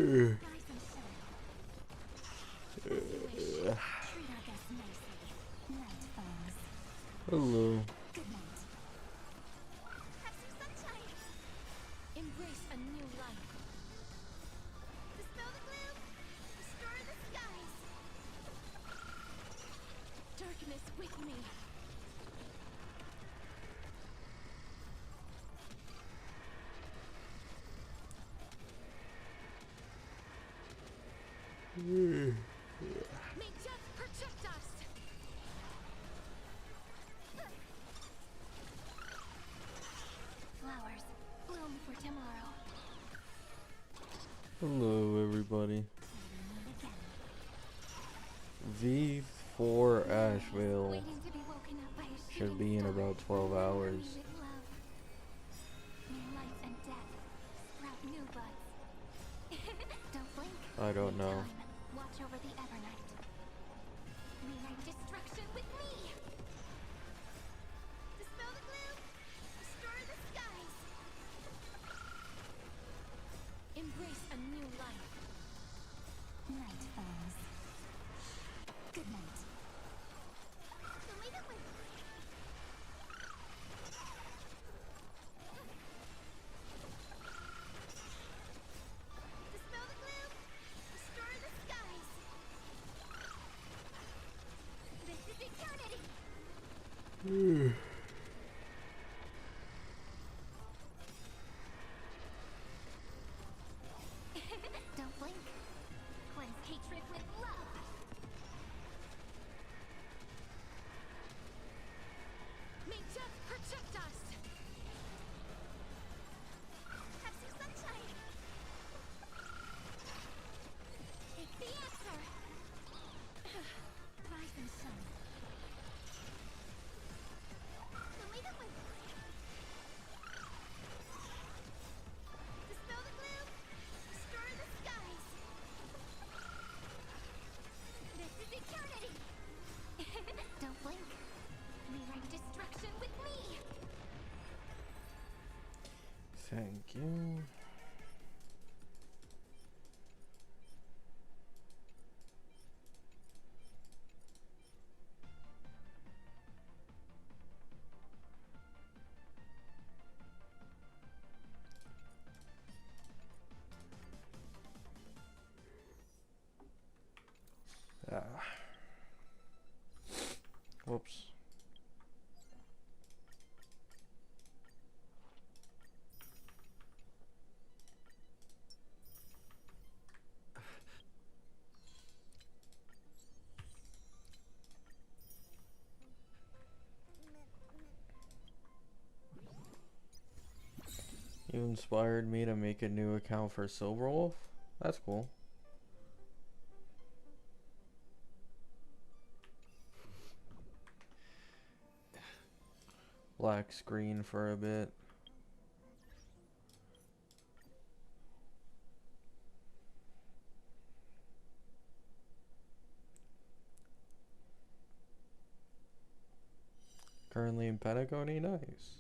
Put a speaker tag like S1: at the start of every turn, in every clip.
S1: Rise and shine. As you wish. Treat our guests nicely. Night falls.
S2: Hello.
S1: Good night. Have some sunshine. Embrace a new life. Dispel the gloom. Restore the skies. Darkness with me. May death protect us. Flowers bloom for tomorrow.
S2: Hello, everybody.
S1: Meet again.
S2: V4 Asheville
S1: Waiting to be woken up by a
S2: should
S1: shooting
S2: be in
S1: star.
S2: about 12 hours.
S1: With love. May life and death sprout new buds. Don't blink.
S2: I don't know.
S1: Time. Watch over the Evernight. Rewrite destruction with me. Dispel the gloom. Restore the skies. Embrace a new life. Night falls. Good night. Dispel the gloom. Restore the skies. This is eternity. Don't blink. Cleanse hatred with love. May death protect us. Have some sunshine. It's the answer. Rise and shine. Believe it with. Dispel the gloom. Restore the skies. This is eternity. Don't blink. Rewrite destruction with me.
S2: Thank you. Ah. Whoops. You inspired me to make a new account for Silverwolf? That's cool. Black screen for a bit. Currently in Patagonia, nice.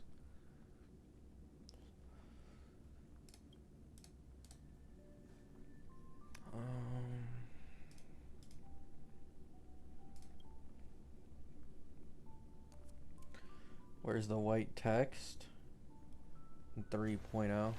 S2: Where's the white text? 3.0.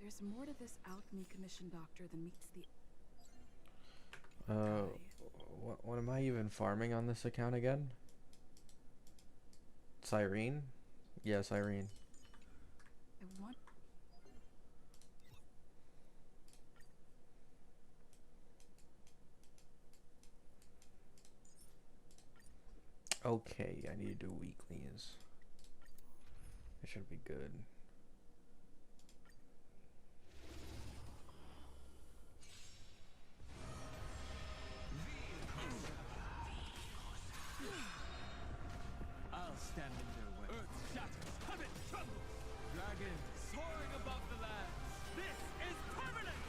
S3: There's more to this alchemy commission, Doctor, than meets the
S2: What am I even farming on this account again? Cyrene? Yes, Irene.
S3: I want.
S2: Okay, I need to do weeklies. It should be good.
S4: I'll stand in their way. Earth shatters, heaven trembles. Dragons soaring above the lands. This is permanent!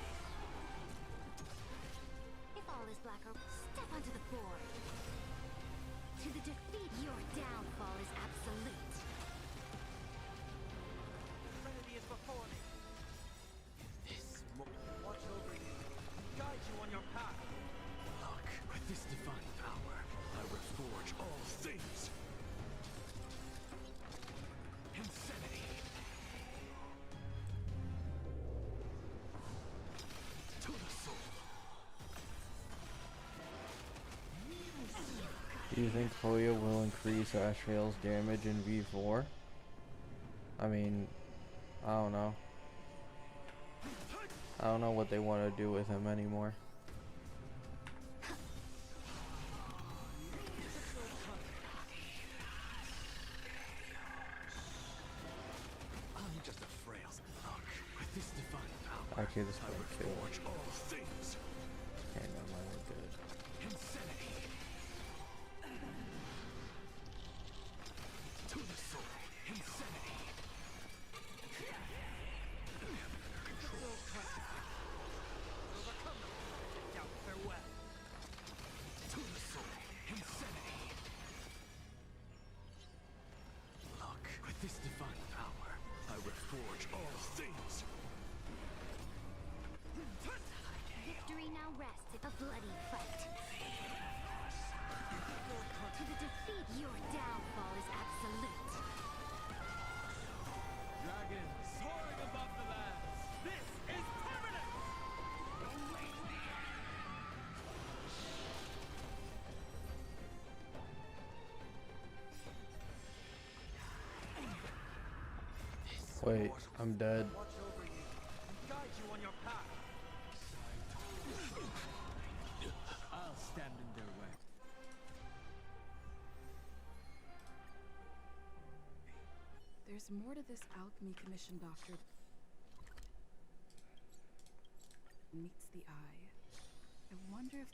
S2: Do you think Hoya will increase Ashrael's damage in V4? I mean, I don't know. I don't know what they want to do with him anymore.
S4: I'm just a frail look. With this divine power,
S2: Actually, this
S4: I
S2: might
S4: would
S2: kill.
S4: forge all things.
S2: Okay, never mind, we're good.
S4: Insanity. To the soul. Insanity. Control consequences. Overcome them. Doubt farewell. To the soul. Insanity. Look, with this divine power, I would forge all things.
S1: Victory now rests in a bloody fight. To the defeat, your downfall is absolute.
S4: Dragon soaring above the lands. This is permanent.
S2: Wait, I'm dead.
S4: Watch over you and guide you on your path. I'll stand in their way.
S3: There's more to this alchemy commission, Doctor. Meets the eye. I wonder if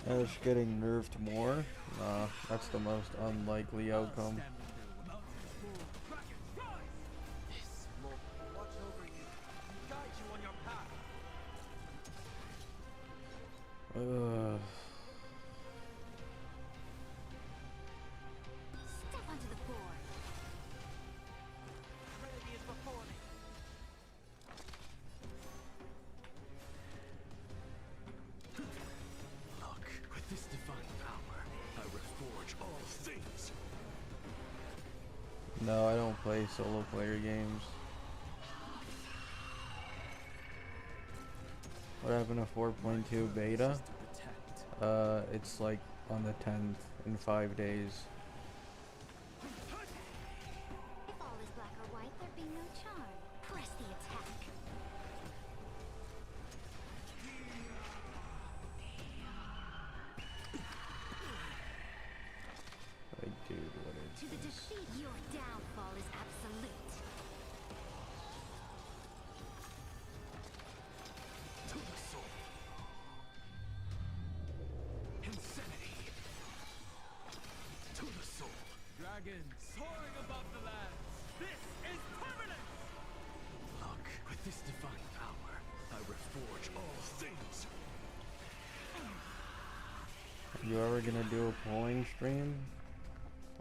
S2: Ash getting nerfed more? Nah, that's the most unlikely outcome.
S4: Stand in their way. Mountains move. Dragons rise. This moment will watch over you and guide you on your path.
S2: Ugh.
S1: Step onto the board.
S4: Trinity is before me. Look, with this divine power, I would forge all things.
S2: No, I don't play solo player games. What happened to 4.2 beta?
S4: Just to protect.
S2: It's like on the 10th in 5 days.
S1: If all is black or white, there'd be no charm. Press the attack.
S2: Like, dude, what
S1: To
S2: is
S1: the
S2: this?
S1: defeat, your downfall is absolute.
S4: To the soul. Insanity. To the soul. Dragon soaring above the lands. This is permanent. Look, with this divine power, I would forge all things.
S2: You ever gonna do a polling stream?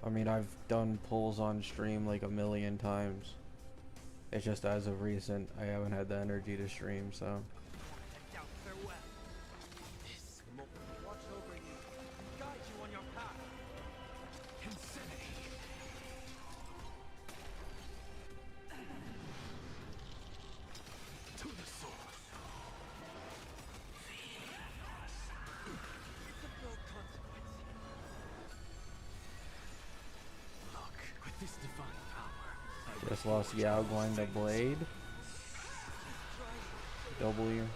S2: I mean, I've done polls on stream like a million times. It's just as of recent, I haven't had the energy to stream, so.
S4: Doubt farewell. This moment will watch over you and guide you on your path. Insanity. To the soul. Difficult consequences. Look, with this divine power, I will
S2: Just lost
S4: forge
S2: Yao
S4: all
S2: going to
S4: things.
S2: Blade. W.
S4: Earth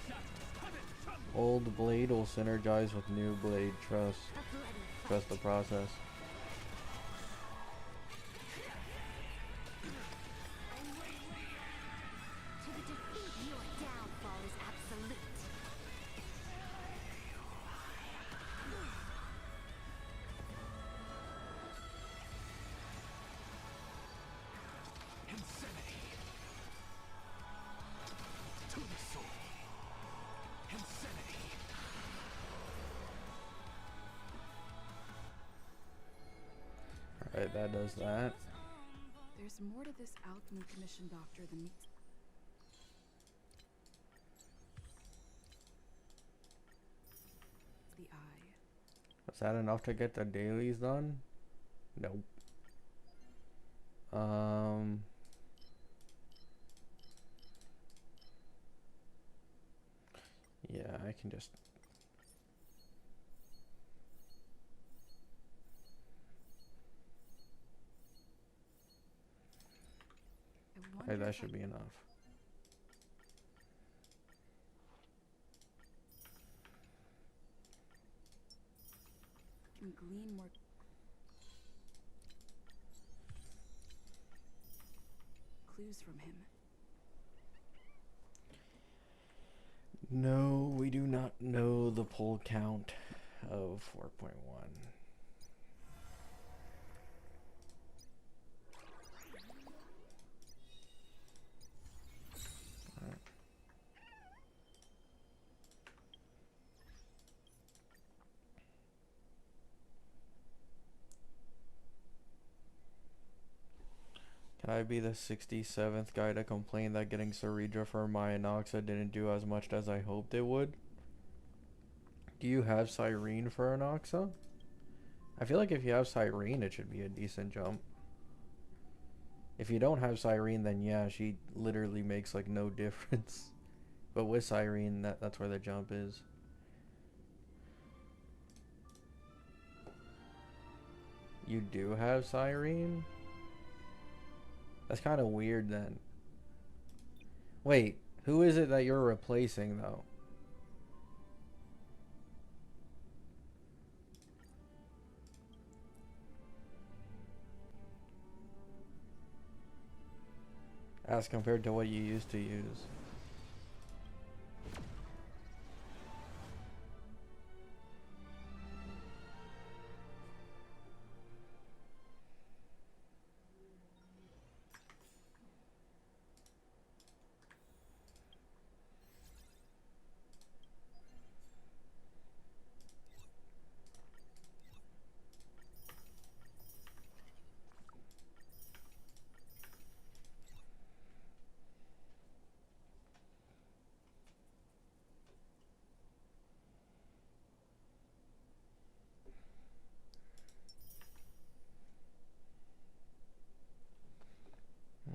S4: shatters, heaven trembles.
S2: Old Blade will synergize with new Blade. Trust.
S1: A bloody fight.
S2: Trust the process.
S1: To the defeat, your downfall is absolute.
S4: Insanity. To the soul. Insanity.
S2: Alright, that does that.
S3: there's more to this alchemy commission, Doctor, than meets the eye.
S2: Was that enough to get the dailies done? Nope. Um, yeah, I can just.
S3: I
S2: Hey,
S3: wonder
S2: that
S3: if
S2: should be enough.
S3: I can glean more clues from him.
S2: No, we do not know the pull count of 4.1. Can I be the 67th guy to complain that getting Ceredra for my Anoxa didn't do as much as I hoped it would? Do you have Cyrene for Anoxa? I feel like if you have Cyrene, it should be a decent jump. If you don't have Cyrene, then yeah, she literally makes like no difference. But with Cyrene, that's where the jump is. You do have Cyrene? That's kind of weird then. Wait, who is it that you're replacing though? As compared to what you used to use.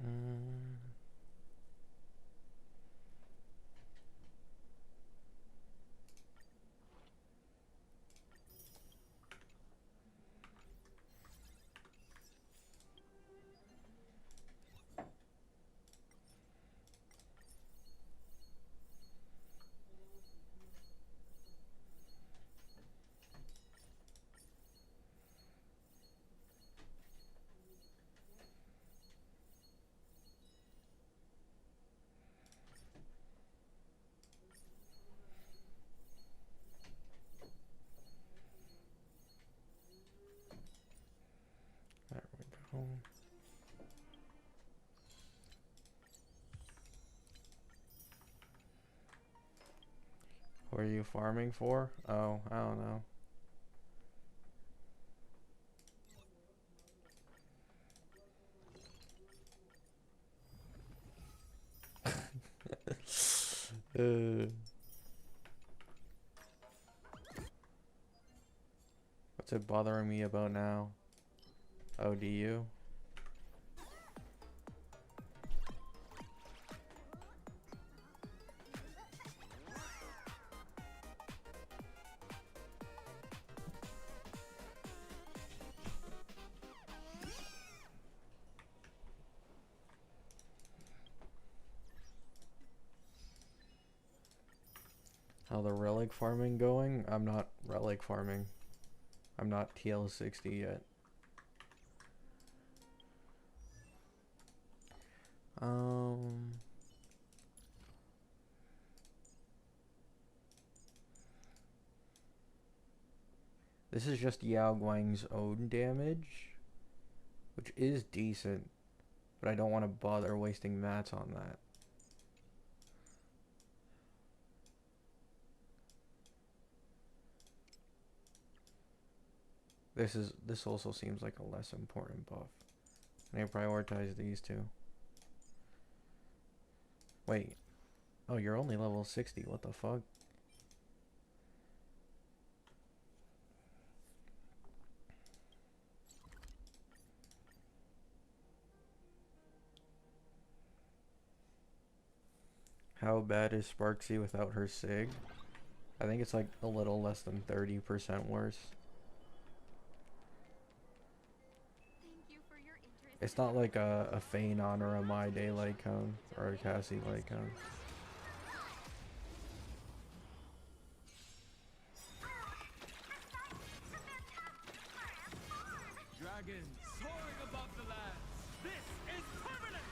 S2: Mm. There we go. What are you farming for? Oh, I don't know. What's it bothering me about now? Oh, do you? How the relic farming going? I'm not relic farming. I'm not TL60 yet. Um, this is just Yao Guang's own damage, which is decent, but I don't want to bother wasting mats on that. This also seems like a less important buff. I need to prioritize these two. Wait. Oh, you're only level 60. What the fuck? how bad is Sparksy without her Sig? I think it's like a little less than 30% worse.
S1: Thank you for your interest.
S2: It's not like a Phanon or a My Daylight count or a Cassie light count.
S4: Dragons soaring above the lands. This is permanent.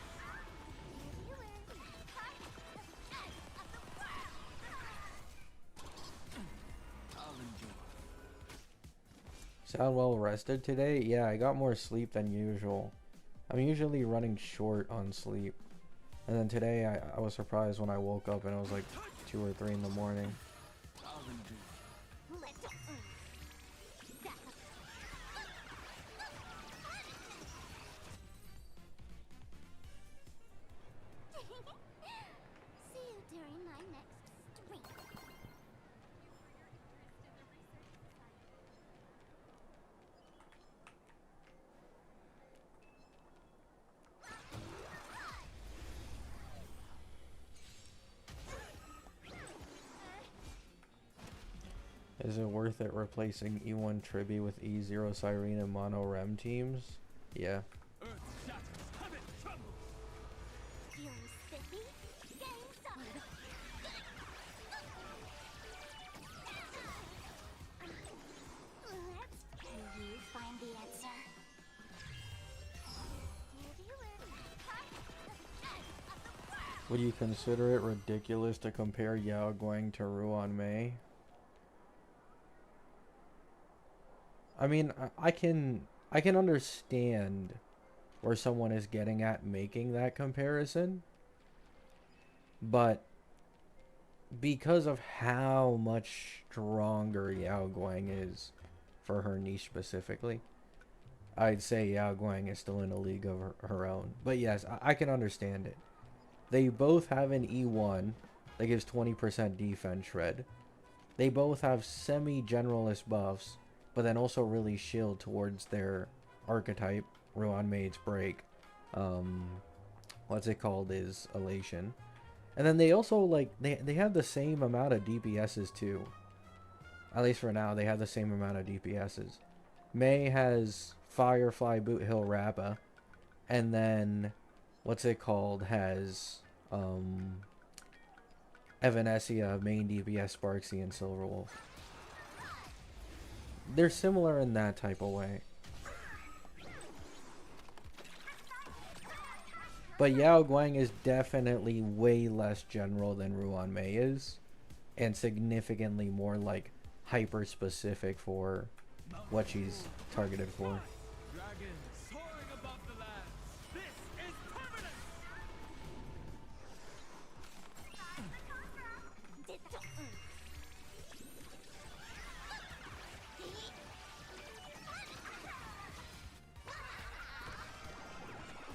S4: I'll endure.
S2: Sound well rested today? Yeah, I got more sleep than usual. I'm usually running short on sleep. And then today I was surprised when I woke up and it was like 2 or 3 in the morning.
S4: I'll endure.
S1: See you during my next stream.
S2: Is it worth it replacing E1 Triby with E0 Siren and Mono Rem teams? Yeah.
S4: Earth shatters. Heaven trembles.
S1: Feeling spiffy? Game started. Can you find the answer?
S2: Would you consider it ridiculous to compare Yao Guang to Ruan Mei? I mean, I can understand where someone is getting at making that comparison, but because of how much stronger Yao Guang is for her niche specifically, I'd say Yao Guang is still in a league of her own. But yes, I can understand it. They both have an E1 that gives 20% defense shred. They both have semi-generalist buffs, but then also really shield towards their archetype. Ruan Maid's break. What's it called is Elation. And then they also, like, they have the same amount of DPSs too. At least for now, they have the same amount of DPSs. Mei has Firefly, Boot Hill, Rappa. And then, what's it called, has Evanesia, main DPS, Sparksy, and Silverwolf. They're similar in that type of way. But Yao Guang is definitely way less general than Ruan Mei is. And significantly more, like, hyper-specific for what she's targeted for.
S4: Dragons soaring above the lands. This is permanent.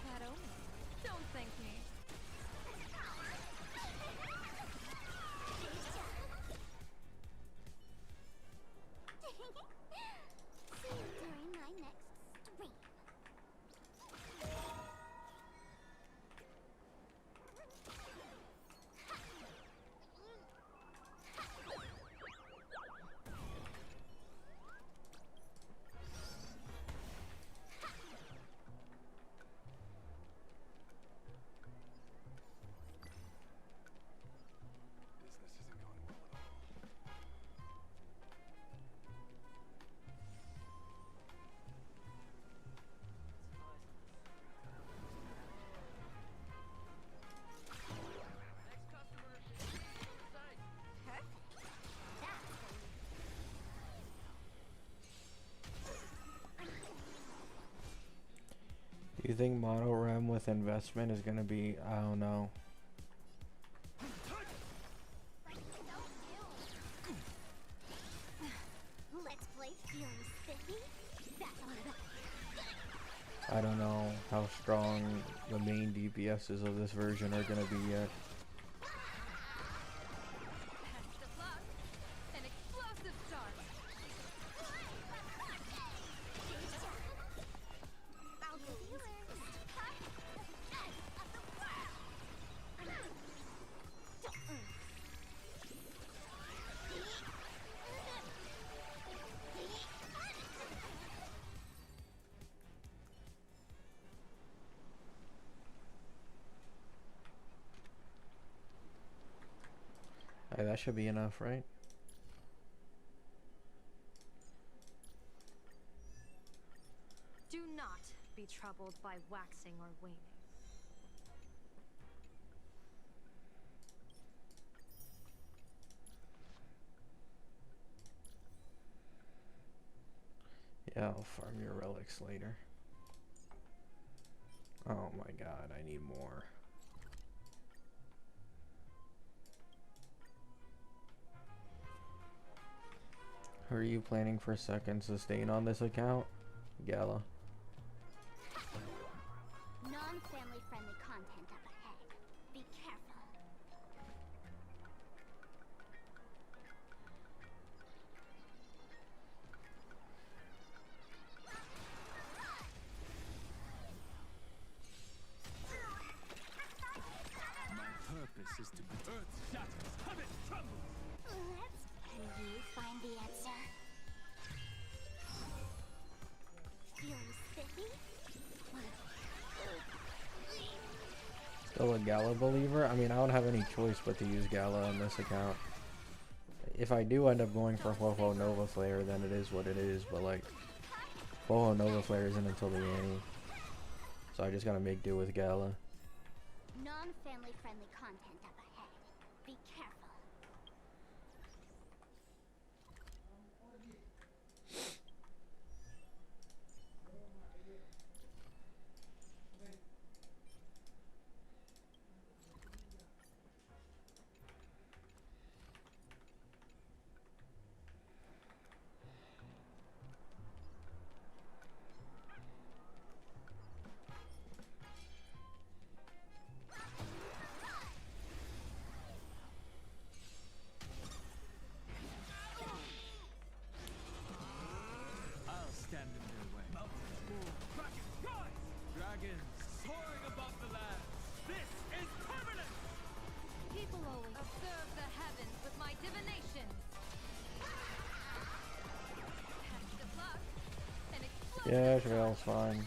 S1: Bad omen. Don't thank me. See you during my next stream.
S5: Business isn't going well at all.
S2: Do you think Mono Rem with investment is gonna be, I don't know.
S1: Let's play Feeling Spiffy? That's all about.
S2: I don't know how strong the main DPSs of this version are gonna be yet.
S1: Best of luck. An explosive start. I'll give you first.
S2: Hey, that should be enough, right?
S1: Do not be troubled by waxing or waning.
S2: Yeah, I'll farm your relics later. Oh my god, I need more. Are you planning for second sustain on this account? Gala.
S6: Non-family friendly content up ahead. Be careful.
S4: My purpose is to be Earth shatters, heaven trembles.
S6: Can you find the answer? Feeling spiffy?
S2: Still a Gala believer? I mean, I don't have any choice but to use Gala on this account. If I do end up going for Ho-Ho Nova Flare, then it is what it is, but like, Ho-Ho Nova Flare isn't until the Annie. So I just gotta make do with Gala.
S6: Non-family friendly content up ahead. Be careful.
S4: I'll stand in their way. Mountains move, dragons rise! Dragons soaring above the lands. This is permanent!
S1: People always observe the heavens with my divinations. Test of luck. An explosive
S2: Yeah, Trail's fine.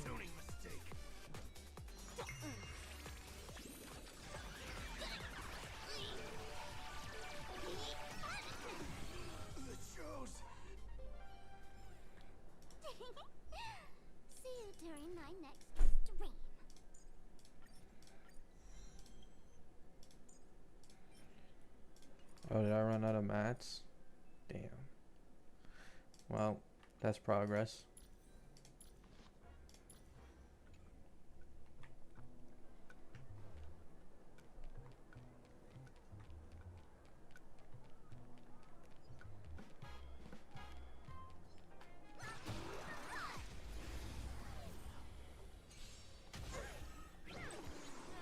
S5: Tuning mistake. The shows.
S6: See you during my next stream.
S2: Oh, did I run out of mats? Damn. Well, that's progress.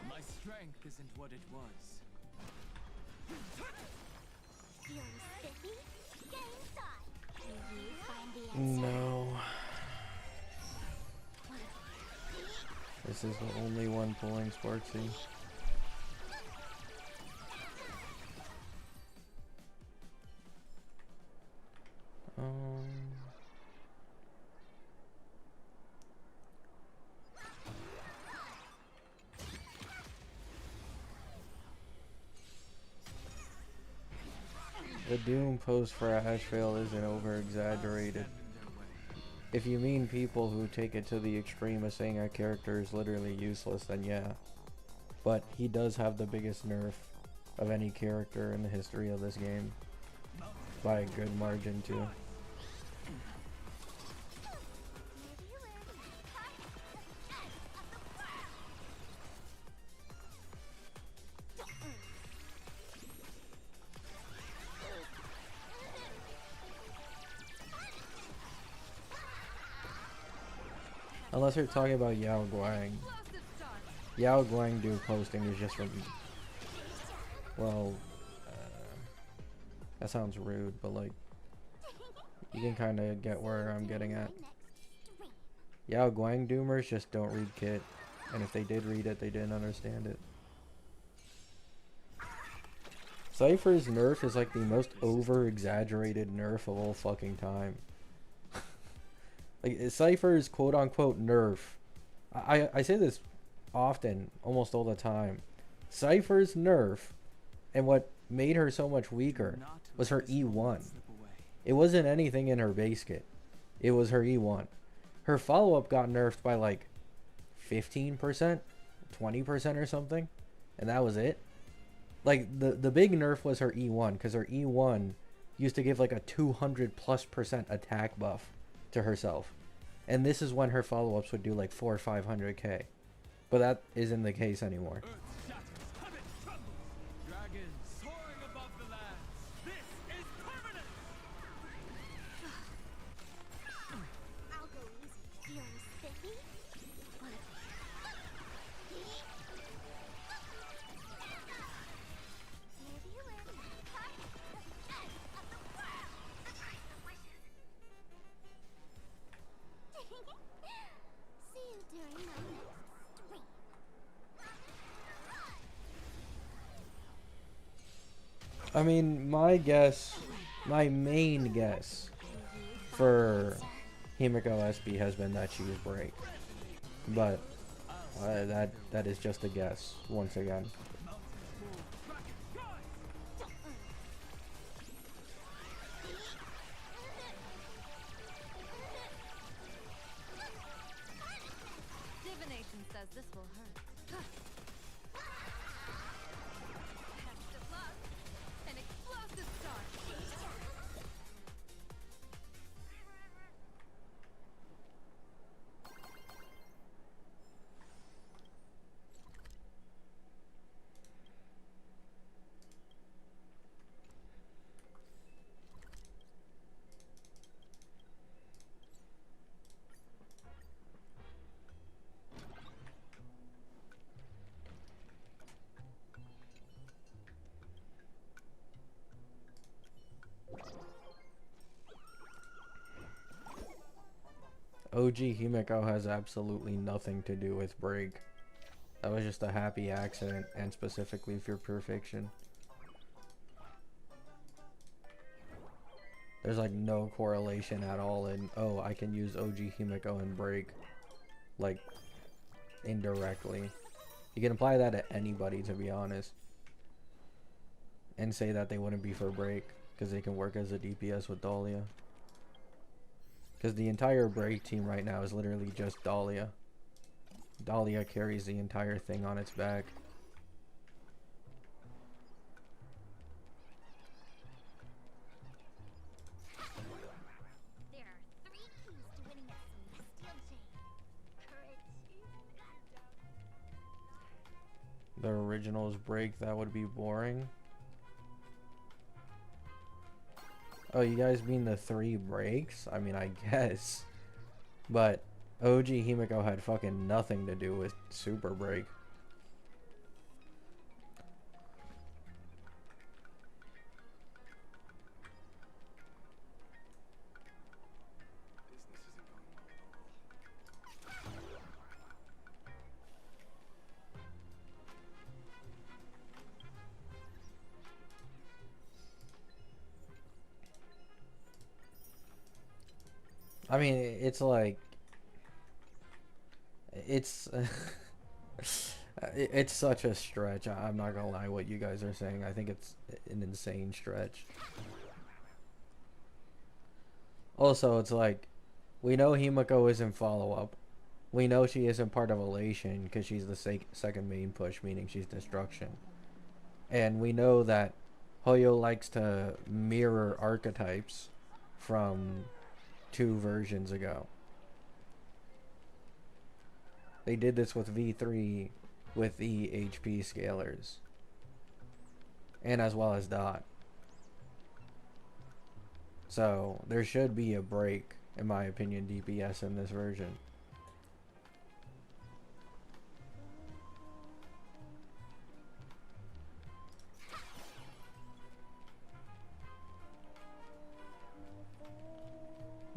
S4: My strength isn't what it was.
S6: Feeling spiffy? Get inside. Can you find the answer?
S2: No. This is the only one pulling Sparksy. The Doom post for Ashvale isn't over exaggerated. If you mean people who take it to the extreme of saying a character is literally useless, then yeah. But he does have the biggest nerf of any character in the history of this game. By a good margin too. Unless you're talking about Yao Guang.
S1: explosive start.
S2: Yao Guang do posting is just from, well, that sounds rude, but like, you can kind of get where I'm getting at. Yao Guang doomers just don't read Kit, and if they did read it, they didn't understand it. Cypher's nerf is like the most over-exaggerated nerf of all fucking time. Like, Cypher's quote-unquote nerf. I say this often, almost all the time. Cypher's nerf, and what made her so much weaker, was her E1. It wasn't anything in her base kit. It was her E1. Her follow-up got nerfed by like 15%, 20% or something, and that was it. Like, the big nerf was her E1, because her E1 used to give like a 200+% attack buff to herself. And this is when her follow-ups would do like 400 or 500k. But that isn't the case anymore.
S4: Earth shatters, heaven trembles. Dragons soaring above the lands. This is permanent.
S6: I'll go easy. Feeling spiffy? Wanna Have you ever part of the edge of the world? See you during my next stream.
S2: I mean, my guess, my main guess for Himiko SB has been that she was break. But that is just a guess, once again.
S1: Divination says this will hurt. Test of luck. An explosive start.
S2: OG Himiko has absolutely nothing to do with break. That was just a happy accident, and specifically for pure fiction. There's like no correlation at all in, oh, I can use OG Himiko and break, like, indirectly. You can apply that to anybody, to be honest, and say that they wouldn't be for break because they can work as a DPS with Dahlia. Because the entire break team right now is literally just Dahlia. Dahlia carries the entire thing on its back.
S6: There are 3 keys to winning a celestial jade. Courage.
S2: The originals break, that would be boring. Oh, you guys mean the 3 breaks? I mean, I guess. But OG Himiko had fucking nothing to do with Super Break.
S5: Business isn't going well at all.
S2: I mean, it's like... It's... it's such a stretch. I'm not gonna lie what you guys are saying. I think it's an insane stretch. Also, it's like, we know Himiko isn't follow-up. We know she isn't part of Elation because she's the second main push, meaning she's destruction. And we know that Hoyo likes to mirror archetypes from 2 versions ago. They did this with V3 with the HP scalers. And as well as Dot. So there should be a break, in my opinion, DPS in this version.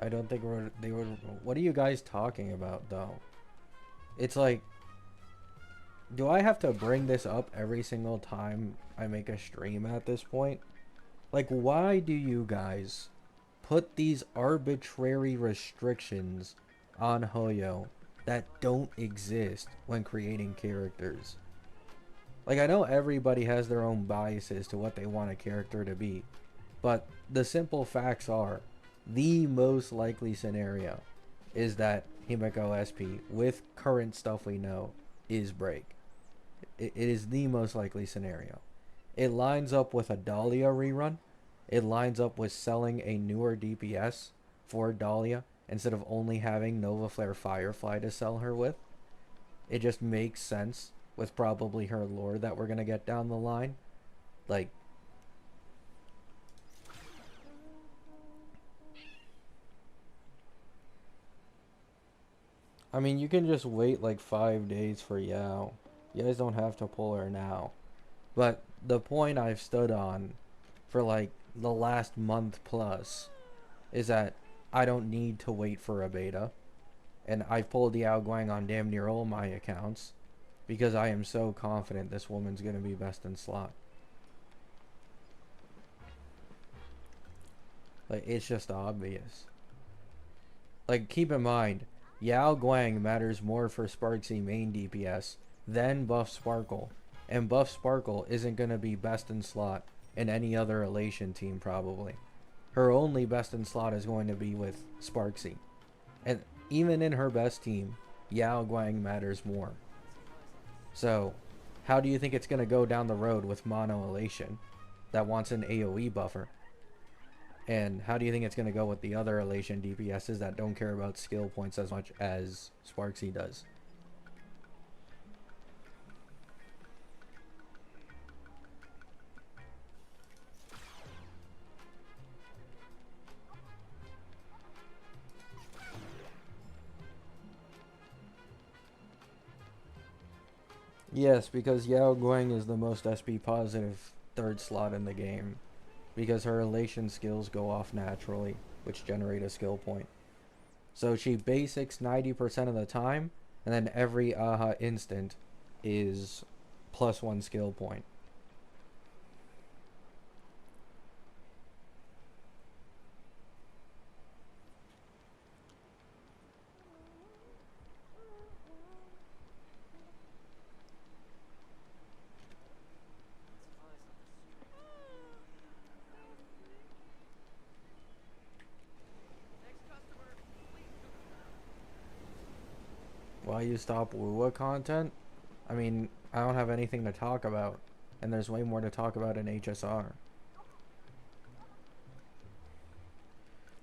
S2: I don't think they were. What are you guys talking about, though? It's like, do I have to bring this up every single time I make a stream at this point? Like, why do you guys put these arbitrary restrictions on Hoyo that don't exist when creating characters. Like, I know everybody has their own biases to what they want a character to be, but the simple facts are, the most likely scenario is that Himeko SP, with current stuff we know, is break. It is the most likely scenario. It lines up with a Dahlia rerun. It lines up with selling a newer DPS for Dahlia instead of only having Nova Flare Firefly to sell her with. It just makes sense with probably her lore that we're going to get down the line. Like, I mean, you can just wait like 5 days for Yao. You guys don't have to pull her now. But the point I've stood on for like the last month plus is that I don't need to wait for a beta. And I've pulled Yao Guang on damn near all my accounts because I am so confident this woman's going to be best in slot. Like, it's just obvious. Like, keep in mind, Yao Guang matters more for Sparksy main DPS than Buff Sparkle. And Buff Sparkle isn't going to be best in slot in any other Elation team, probably. Her only best in slot is going to be with Sparksy. And even in her best team, Yao Guang matters more. So, how do you think it's going to go down the road with Mono Elation that wants an AoE buffer? And how do you think it's going to go with the other Elation DPSs that don't care about skill points as much as Sparksy does? Yes, because Yao Guang is the most SP positive third slot in the game. Because her elation skills go off naturally, which generate a skill point. So she basics 90% of the time, and then every AHA instant is +1 skill point. Why you stop Wuwa content? I mean, I don't have anything to talk about, and there's way more to talk about in HSR.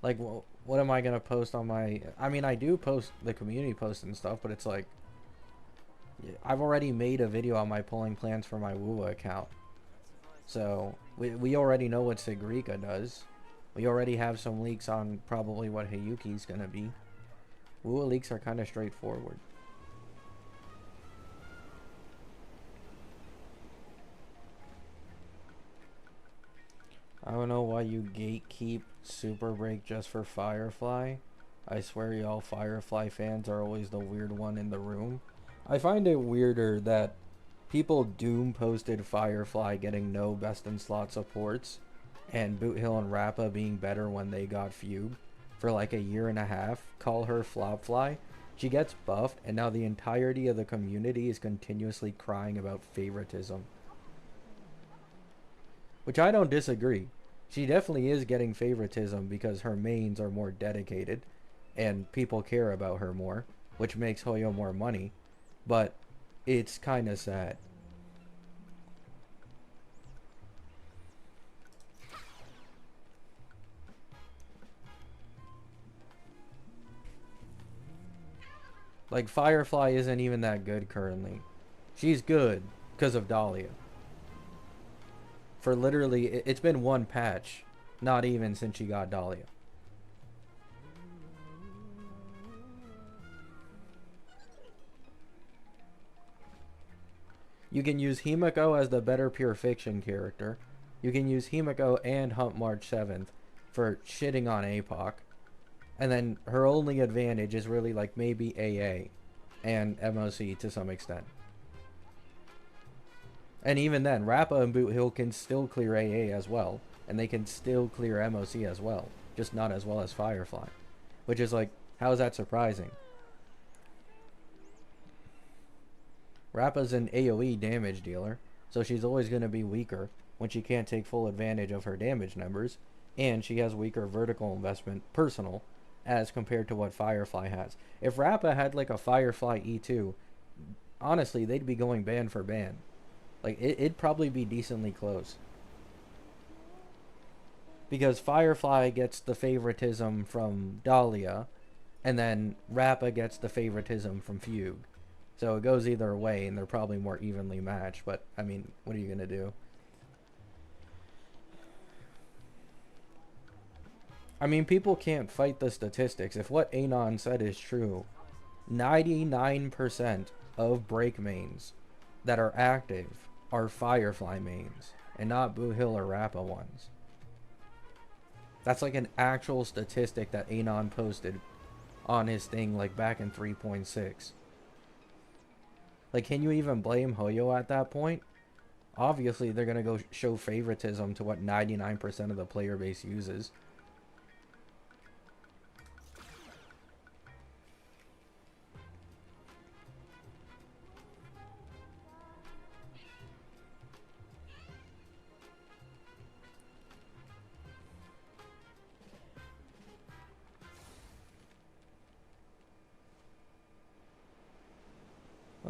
S2: Like, what am I gonna post on my... I mean, I do post the community posts and stuff, but it's like... I've already made a video on my pulling plans for my Wuwa account. So, we already know what Sigrika does. We already have some leaks on probably what Hayuki's gonna be. Wuwa leaks are kind of straightforward. I don't know why you gatekeep Super Break just for Firefly. I swear y'all Firefly fans are always the weird one in the room. I find it weirder that people Doom posted Firefly getting no best in slot supports and Boot Hill and Rappa being better when they got Fugue for like a year and a half, call her Flopfly. She gets buffed and now the entirety of the community is continuously crying about favoritism. Which I don't disagree. She definitely is getting favoritism because her mains are more dedicated and people care about her more, which makes Hoyo more money. But it's kind of sad. Like, Firefly isn't even that good currently. She's good because of Dahlia. For literally, it's been one patch, not even since she got Dahlia. You can use Himeko as the better pure fiction character. You can use Himeko and Hump March 7th for shitting on APOC. And then her only advantage is really like maybe AA and MOC to some extent. And even then, Rappa and Boot Hill can still clear AA as well. And they can still clear MOC as well. Just not as well as Firefly. Which is like, how is that surprising? Rappa's an AoE damage dealer, so she's always going to be weaker when she can't take full advantage of her damage numbers, and she has weaker vertical investment personal as compared to what Firefly has. If Rappa had like a Firefly E2, honestly, they'd be going ban for ban. Like, it'd probably be decently close. Because Firefly gets the favoritism from Dahlia, and then Rappa gets the favoritism from Fugue. So it goes either way, and they're probably more evenly matched. But, I mean, what are you going to do? I mean, people can't fight the statistics. If what Anon said is true, 99% of break mains that are active are Firefly mains, and not Boo Hill or Rappa ones. That's like an actual statistic that Anon posted on his thing like back in 3.6. Like, can you even blame Hoyo at that point? Obviously, they're going to go show favoritism to what 99% of the player base uses.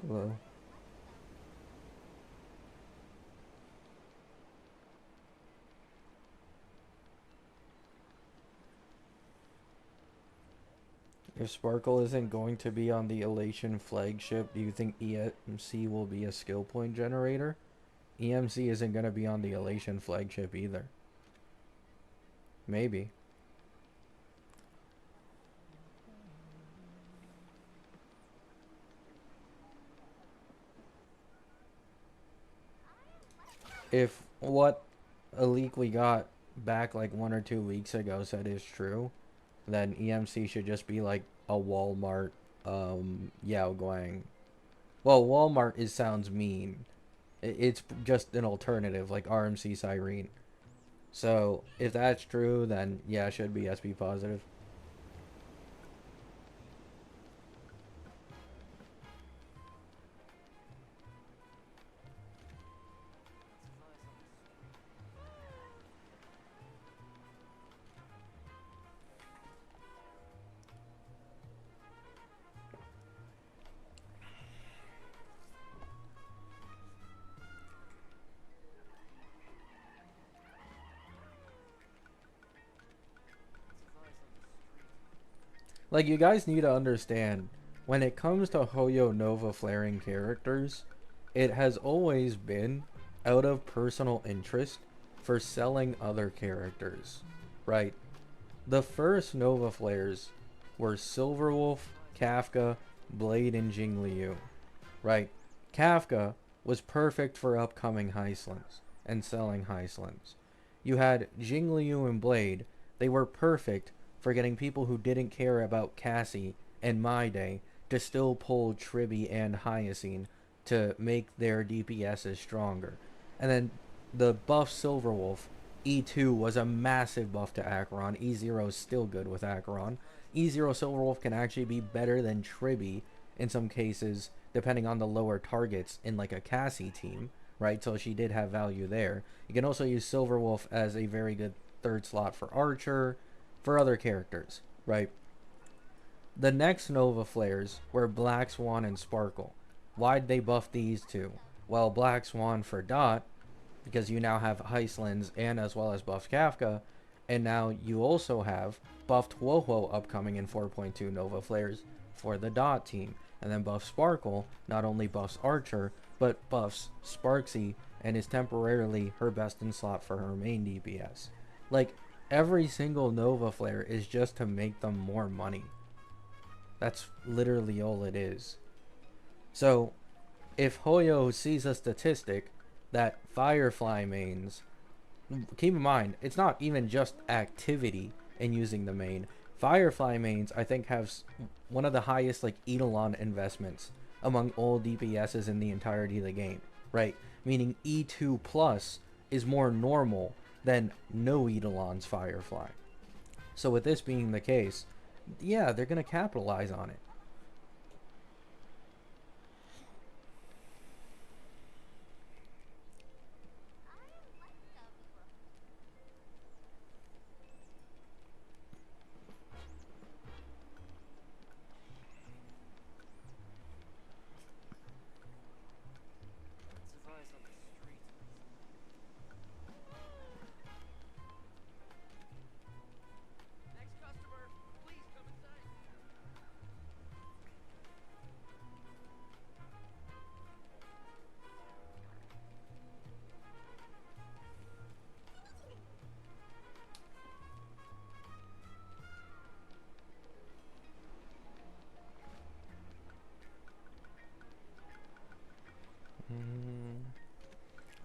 S2: Hello. If Sparkle isn't going to be on the Elation flagship, do you think EMC will be a skill point generator? EMC isn't going to be on the Elation flagship either. Maybe. If what a leak we got back like 1 or 2 weeks ago said is true, then EMC should just be like a Walmart Yao Guang. Well, Walmart sounds mean. It's just an alternative like RMC Cyrene. So if that's true, then yeah, it should be SP positive. Like, you guys need to understand, when it comes to Hoyo Nova flaring characters, it has always been out of personal interest for selling other characters, right? The first Nova flares were Silverwolf, Kafka, Blade, and Jingliu, right? Kafka was perfect for upcoming Heislands and selling Heislands. You had Jingliu and Blade, they were perfect for getting people who didn't care about Cassie and My Day to still pull Tribby and Hyacine to make their DPSs stronger. And then the buff Silverwolf, E2 was a massive buff to Acheron. E0 is still good with Acheron. E0 Silverwolf can actually be better than Tribby in some cases, depending on the lower targets in like a Cassie team, right? So she did have value there. You can also use Silverwolf as a very good third slot for Archer, for other characters, right? The next Nova flares were Black Swan and Sparkle. Why'd they buff these two? Well, Black Swan for Dot, because you now have Heislands and as well as buffed Kafka, and now you also have buffed Woho upcoming in 4.2 Nova flares for the Dot team. And then buff Sparkle not only buffs Archer, but buffs Sparksy and is temporarily her best in slot for her main DPS. Like, every single Nova flare is just to make them more money. That's literally all it is. So, if Hoyo sees a statistic that Firefly mains, keep in mind, it's not even just activity in using the main. Firefly mains, I think, have one of the highest like Eidolon investments among all DPSs in the entirety of the game, right? Meaning E2 plus is more normal than no Eidolon's Firefly. So with this being the case, yeah, they're going to capitalize on it.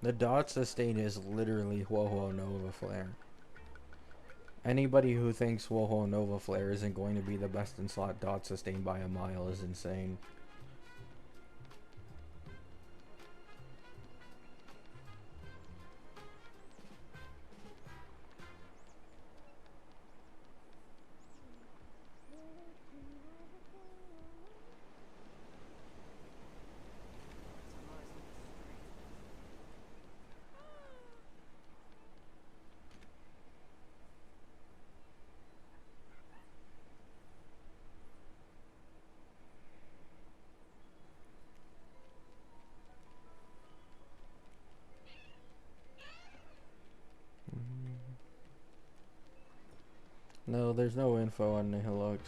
S2: The dot sustain is literally Woho Nova Flare. Anybody who thinks Woho Nova Flare isn't going to be the best in slot dot sustain by a mile is insane. No, there's no info on Nihilux.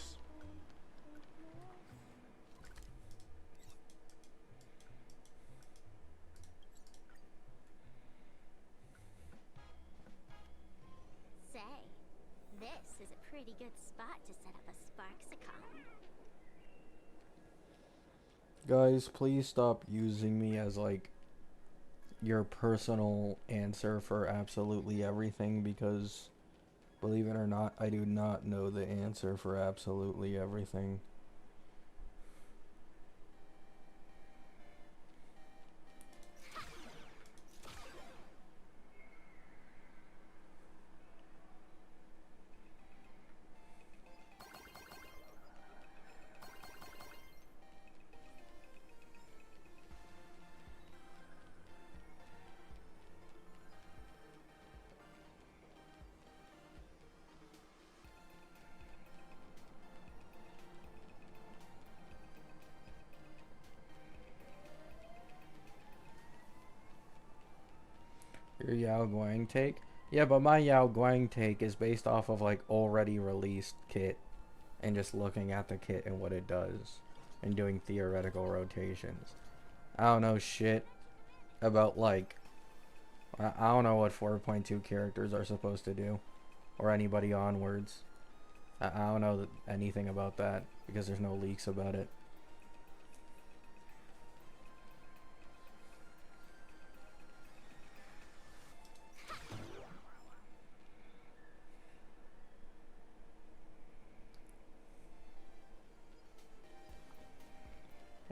S6: Say, this is a pretty good spot to set up a Sparksicon.
S2: Guys, please stop using me as like your personal answer for absolutely everything, because believe it or not, I do not know the answer for absolutely everything. Your Yao Guang take? Yeah, but my Yao Guang take is based off of like already released kit and just looking at the kit and what it does and doing theoretical rotations. I don't know shit about like I don't know what 4.2 characters are supposed to do or anybody onwards. I don't know anything about that because there's no leaks about it.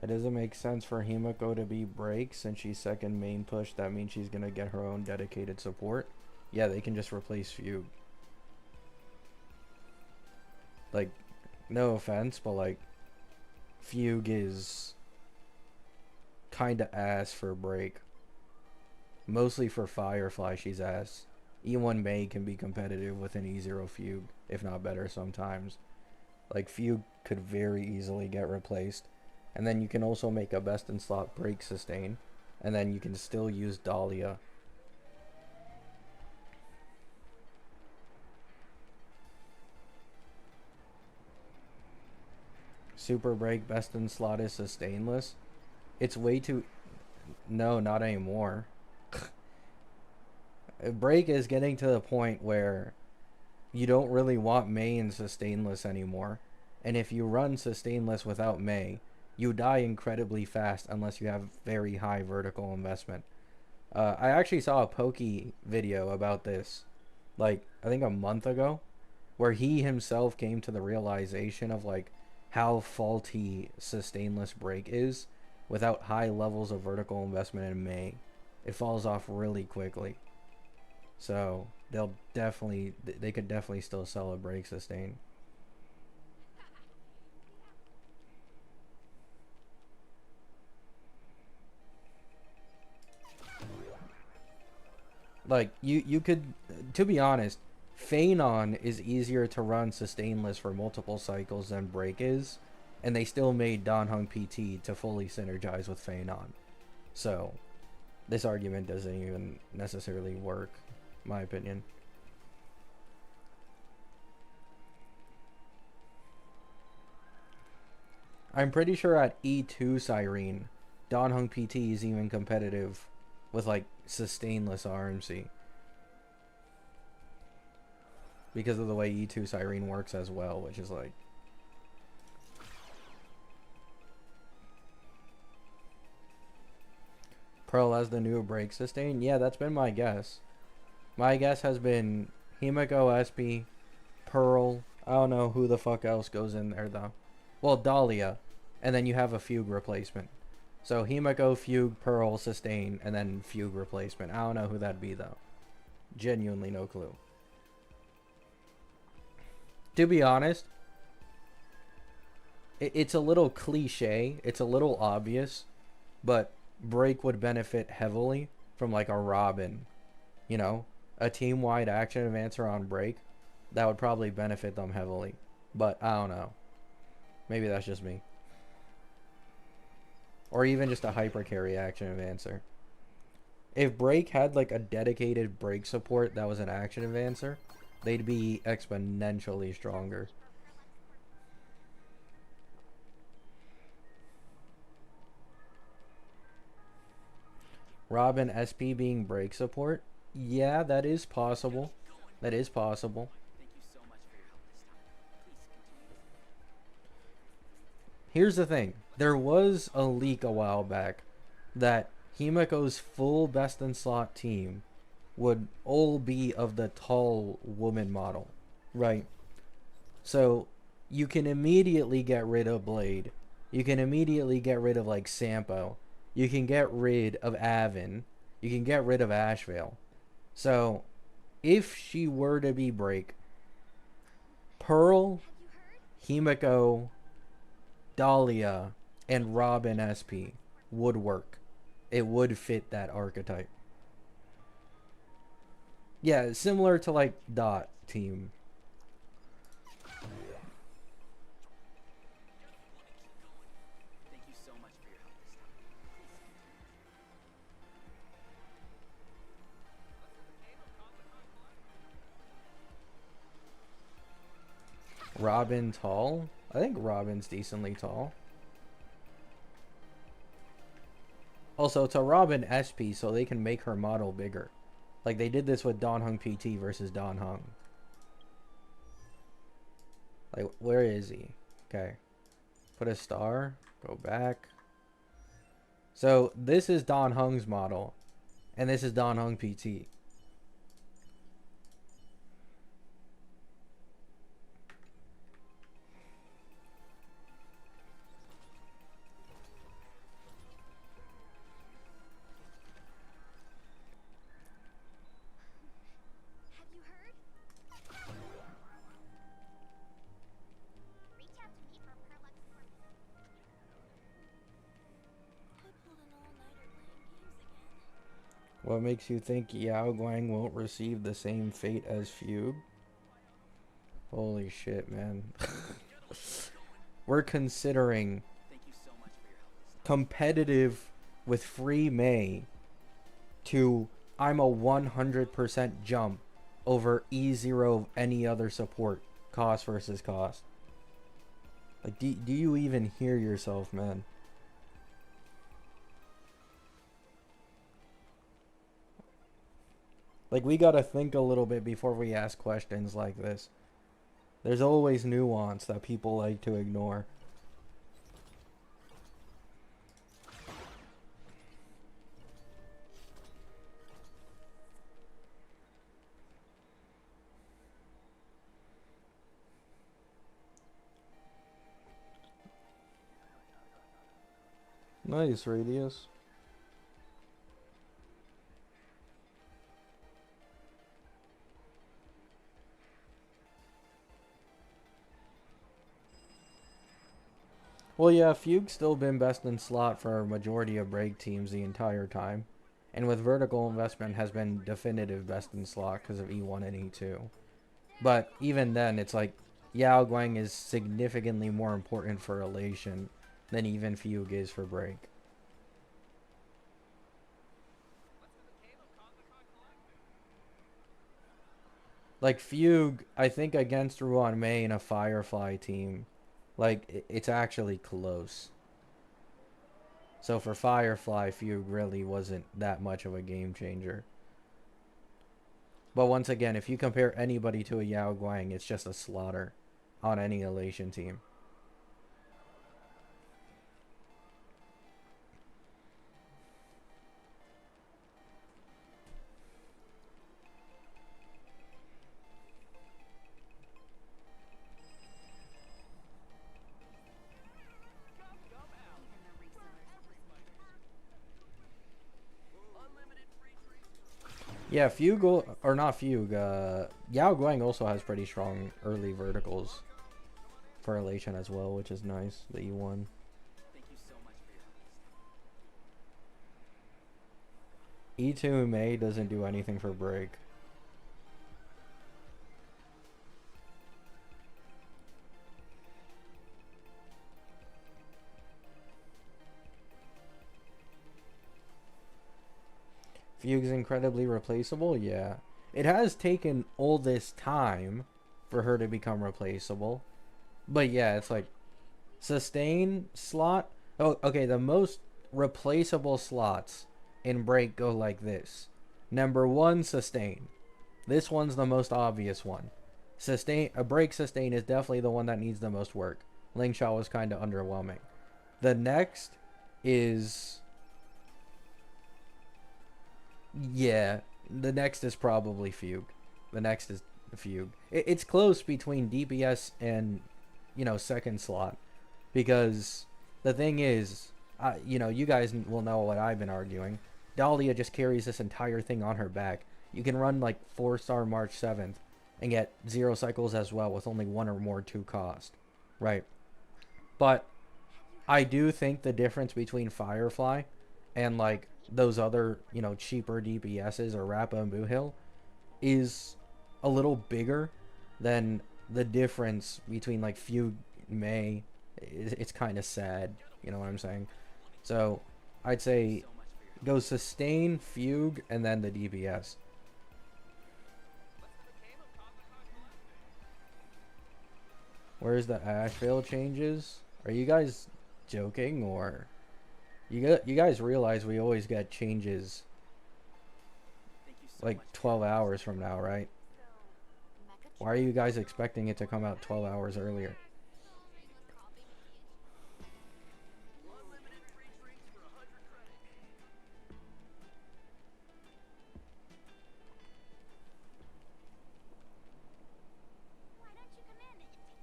S2: It doesn't make sense for Himiko to be break since she's second main push. That means she's gonna get her own dedicated support. Yeah, they can just replace Fugue. Like, no offense, but like, Fugue is kinda ass for break. Mostly for Firefly, she's ass. E1 May can be competitive with an E0 Fugue, if not better sometimes. Like, Fugue could very easily get replaced. And then you can also make a best in slot break sustain. And then you can still use Dahlia. Super break best in slot is sustainless. It's way too... No, not anymore. Break is getting to the point where you don't really want May in sustainless anymore. And if you run sustainless without May, you die incredibly fast unless you have very high vertical investment. I actually saw a Pokey video about this, like, I think a month ago, where he himself came to the realization of, like, how faulty sustainless break is without high levels of vertical investment in May. It falls off really quickly. So, they could definitely still sell a break sustain. Like, you could, to be honest, Phanon is easier to run sustainless for multiple cycles than Break is, and they still made Danheng PT to fully synergize with Phanon. So, this argument doesn't even necessarily work, in my opinion. I'm pretty sure at E2 Siren, Danheng PT is even competitive with like sustainless RMC because of the way E2 Siren works as well, which is like Pearl as the new break sustain? Yeah, that's been my guess. My guess has been Himiko, SP, Pearl. I don't know who the fuck else goes in there though. Well, Dahlia. And then you have a Fugue replacement. So Himiko, Fugue, Pearl, sustain, and then Fugue replacement. I don't know who that'd be though. Genuinely no clue. To be honest, it's a little cliche. It's a little obvious. But Break would benefit heavily from like a Robin. You know? A team-wide action advancer on Break. That would probably benefit them heavily. But I don't know. Maybe that's just me. Or even just a hyper carry action advancer. If Break had like a dedicated Break support that was an action advancer, they'd be exponentially stronger. Robin SP being Break support? Yeah, that is possible. That is possible.
S4: Thank you so much for your help this time. Please continue.
S2: Here's the thing. There was a leak a while back that Himiko's full best in slot team would all be of the tall woman model. Right. So you can immediately get rid of Blade. You can immediately get rid of like Sampo. You can get rid of Avon. You can get rid of Ashvale. So if she were to be Break, Pearl, Himiko, Dahlia, and Robin SP would work. It would fit that archetype. Yeah, similar to like Dot team.
S4: Thank you so much for your help this time. Please continue.
S2: Robin tall? I think Robin's decently tall. Also, it's a Robin SP, so they can make her model bigger. Like they did this with Don Hung PT versus Don Hung. Like, where is he? Okay. Put a star. Go back. So, this is Don Hung's model. And this is Don Hung PT.
S1: Have you heard?
S6: Reach out to me for Perlex Corpus.
S1: I pulled an all-nighter playing games again.
S2: What makes you think Yao Guang won't receive the same fate as Fugue? Holy shit, man. We're considering
S4: Thank you so much for your help this time.
S2: competitive with free May to I'm a 100% jump over E0 of any other support, cost versus cost. Like, do you even hear yourself, man? Like, we gotta think a little bit before we ask questions like this. There's always nuance that people like to ignore. Nice, Radius. Well, yeah, Fugue's still been best in slot for a majority of break teams the entire time. And with vertical investment has been definitive best in slot because of E1 and E2. But even then, it's like Yao Guang is significantly more important for Elation than even Fugue is for break. Like Fugue, I think against Ruan Mei in a Firefly team, like it's actually close. So for Firefly, Fugue really wasn't that much of a game changer. But once again, if you compare anybody to a Yao Guang, it's just a slaughter on any Elation team. Yeah, Fugue, or not Fugue, Yao Guang also has pretty strong early verticals for Elation as well, which is nice, the E1.
S4: Thank you so much for your help.
S2: E2 May doesn't do anything for break. Fugue's incredibly replaceable, yeah. It has taken all this time for her to become replaceable. But yeah, it's like sustain slot. Oh, okay, the most replaceable slots in break go like this. Number 1, sustain. This one's the most obvious one. Sustain, a break sustain is definitely the one that needs the most work. Ling Shao was kind of underwhelming. The next is, yeah, the next is probably Fugue. The next is Fugue. It's close between DPS and, you know, second slot, because the thing is, you know, you guys will know what I've been arguing. Dahlia just carries this entire thing on her back. You can run like 4-star March 7th and get 0 cycles as well with only 1 or more 2 cost. Right. But I do think the difference between Firefly and like those other, you know, cheaper DPSs or Rappa and Boohill is a little bigger than the difference between like Fugue May. It's kind of sad, you know what I'm saying? So I'd say go sustain, Fugue, and then the DPS. Where's the Asheville changes? Are you guys joking, or you guys realize we always get changes like 12 hours from now, right? Why are you guys expecting it to come out 12 hours earlier?
S6: Why don't you come in and take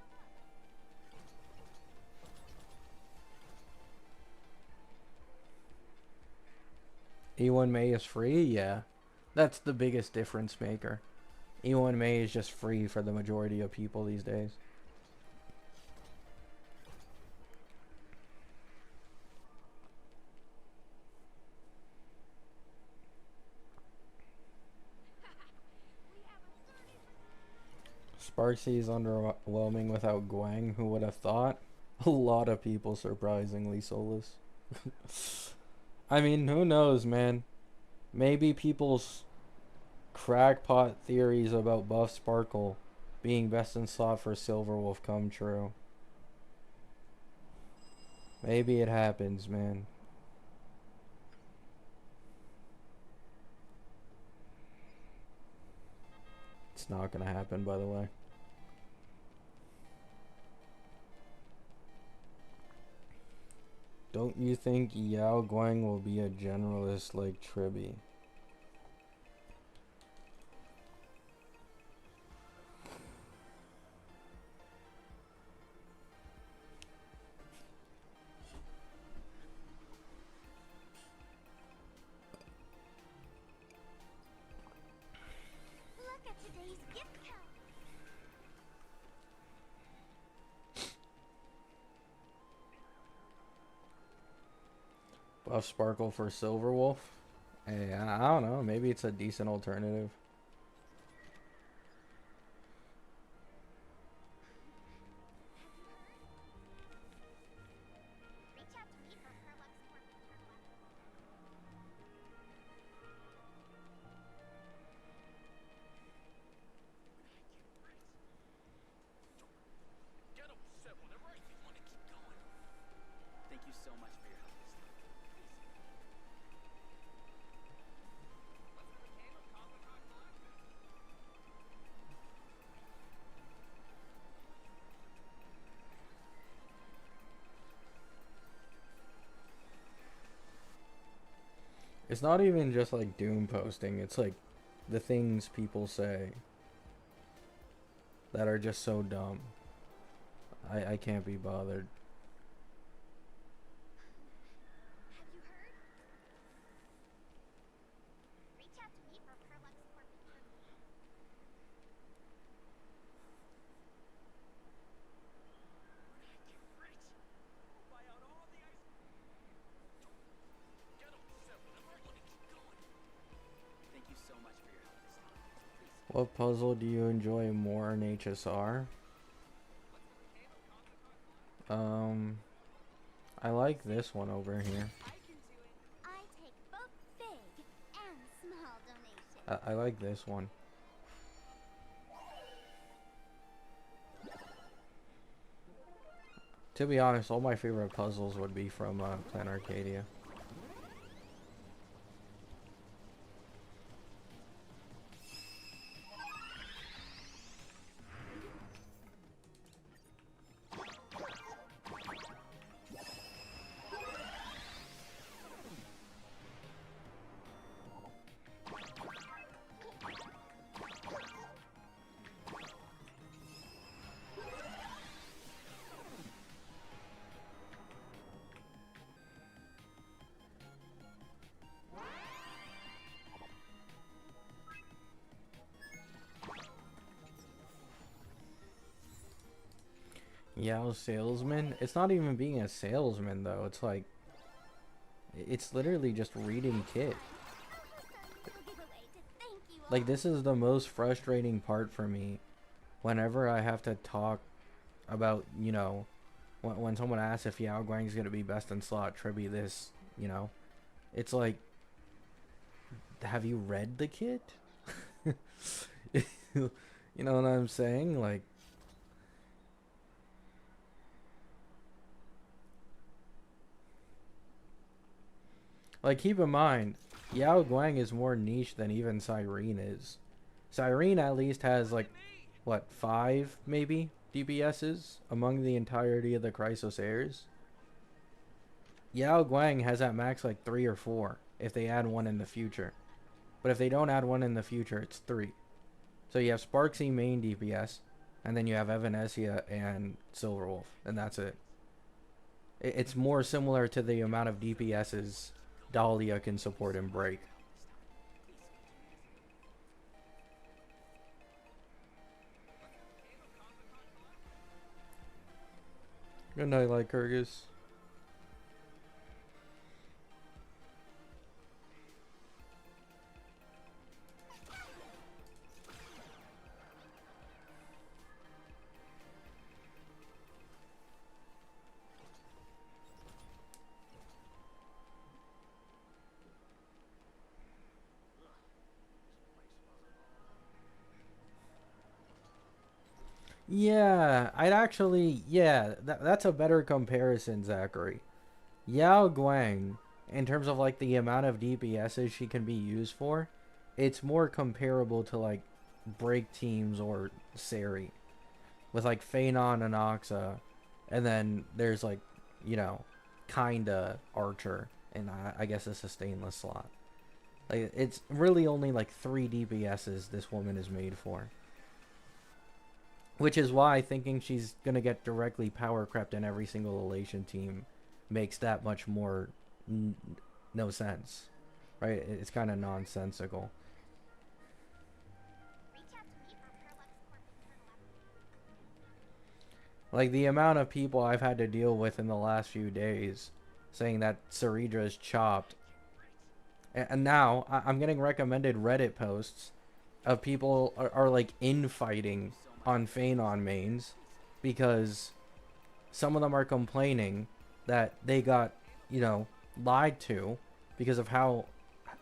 S6: a look?
S2: E1 May is free? Yeah. That's the biggest difference maker. E1 May is just free for the majority of people these days. Sparksy is underwhelming without Guang. Who would have thought? A lot of people, surprisingly, Solus. I mean, who knows, man? Maybe people's crackpot theories about Buff Sparkle being best in slot for Silverwolf come true. Maybe it happens, man. It's not gonna happen, by the way. Don't you think Yao Guang will be a generalist like Triby?
S6: Look at today's gift count.
S2: Buff Sparkle for Silverwolf? Hey, I don't know. Maybe it's a decent alternative.
S6: Reach out to me for Herlock's more turn weapon.
S4: Get upset whenever I want to keep going. Thank you so much for your help.
S2: It's not even just like Doom posting. It's like the things people say that are just so dumb. I can't be bothered.
S6: Have you heard? Reach out out to meet for Perlux corporate tournament.
S4: When I get rich, I'll buy out all the ice. Get him, Seven. I'm not gonna keep going. Thank you so much for your help this time. Please.
S2: What puzzle do you enjoy more in HSR? I like this one over here.
S3: I can do it.
S6: I take both big and small donations.
S2: I like this one. To be honest, all my favorite puzzles would be from Plan Arcadia. Yao salesman? It's not even being a salesman though. It's like, it's literally just reading kit.
S6: Giveaway to thank you all.
S2: Like, this is the most frustrating part for me. Whenever I have to talk about, you know, when someone asks if Yao Guang's gonna be best in slot, Triby this, you know, it's like, have you read the kit? You know what I'm saying? Like, keep in mind, Yao Guang is more niche than even Cyrene is. Cyrene at least has, like, what, 5, maybe, DPSs among the entirety of the Chrysos heirs? Yao Guang has at max, like, 3 or 4, if they add one in the future. But if they don't add one in the future, it's 3. So you have Sparksy main DPS, and then you have Evanesia and Silverwolf, and that's it. It's more similar to the amount of DPSs Dahlia can support and break. Good night, Lycurgus. Yeah, I'd actually, yeah, that's a better comparison, Zachary. Yao Guang, in terms of like the amount of DPSs she can be used for, it's more comparable to like break teams or Seri, with like Phanon and Oxa, and then there's like, you know, kinda Archer, and I guess it's a stainless slot. Like, it's really only like 3 DPSs this woman is made for. Which is why thinking she's going to get directly power crept in every single Elation team makes that much more no sense. Right? It's kind of nonsensical.
S6: Reach out to me for Perlux corporate tournament.
S2: Like, the amount of people I've had to deal with in the last few days saying that Saridra is chopped. And now I'm getting recommended Reddit posts of people are like infighting on Phanon mains because some of them are complaining that they got, you know, lied to because of how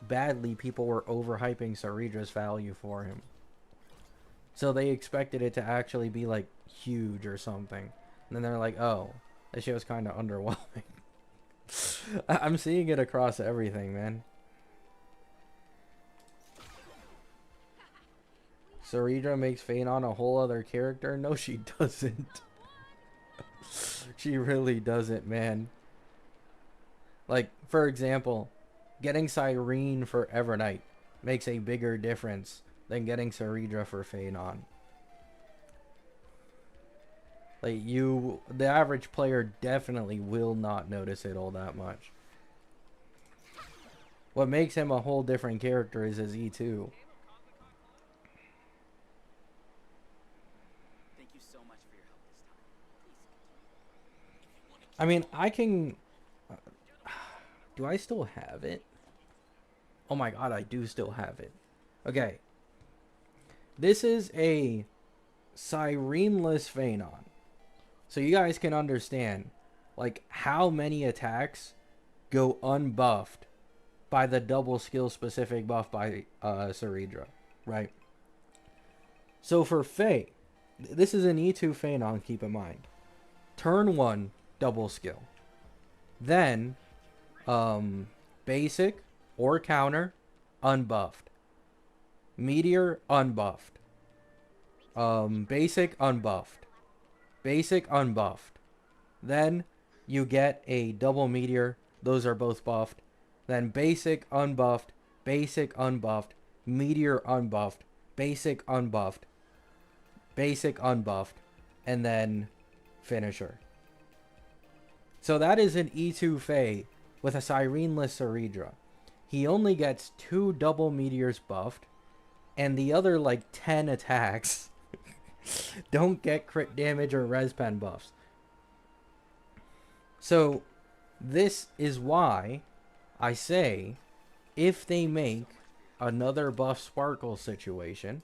S2: badly people were overhyping Saridra's value for him. So they expected it to actually be like huge or something. And then they're like, oh, that shit was kind of underwhelming. I'm seeing it across everything, man. Saridra makes Phanon a whole other character? No, she doesn't. She really doesn't, man. Like, for example, getting Cyrene for Evernight makes a bigger difference than getting Saridra for Phanon. Like, the average player definitely will not notice it all that much. What makes him a whole different character is his E2.
S5: Thank you so much for your help this time.
S2: I mean, I can... do I still have it? Oh my god, I do still have it. Okay. This is a Sireneless Phanon. So you guys can understand, like, how many attacks go unbuffed by the double skill specific buff by Ceridra, right? So for Faye, this is an E2 Phanon, keep in mind. Turn 1, double skill. Then, basic or counter, unbuffed. Meteor, unbuffed. Basic, unbuffed. Basic, unbuffed. Then you get a double meteor. Those are both buffed. Then basic, unbuffed. Basic, unbuffed. Meteor, unbuffed. Basic, unbuffed. Basic, unbuffed. And then finisher. So that is an E2 Fae with a Sireneless Ceridra. He only gets 2 double meteors buffed. And the other, like, 10 attacks don't get crit damage or respen buffs. So, this is why I say, if they make another buff Sparkle situation,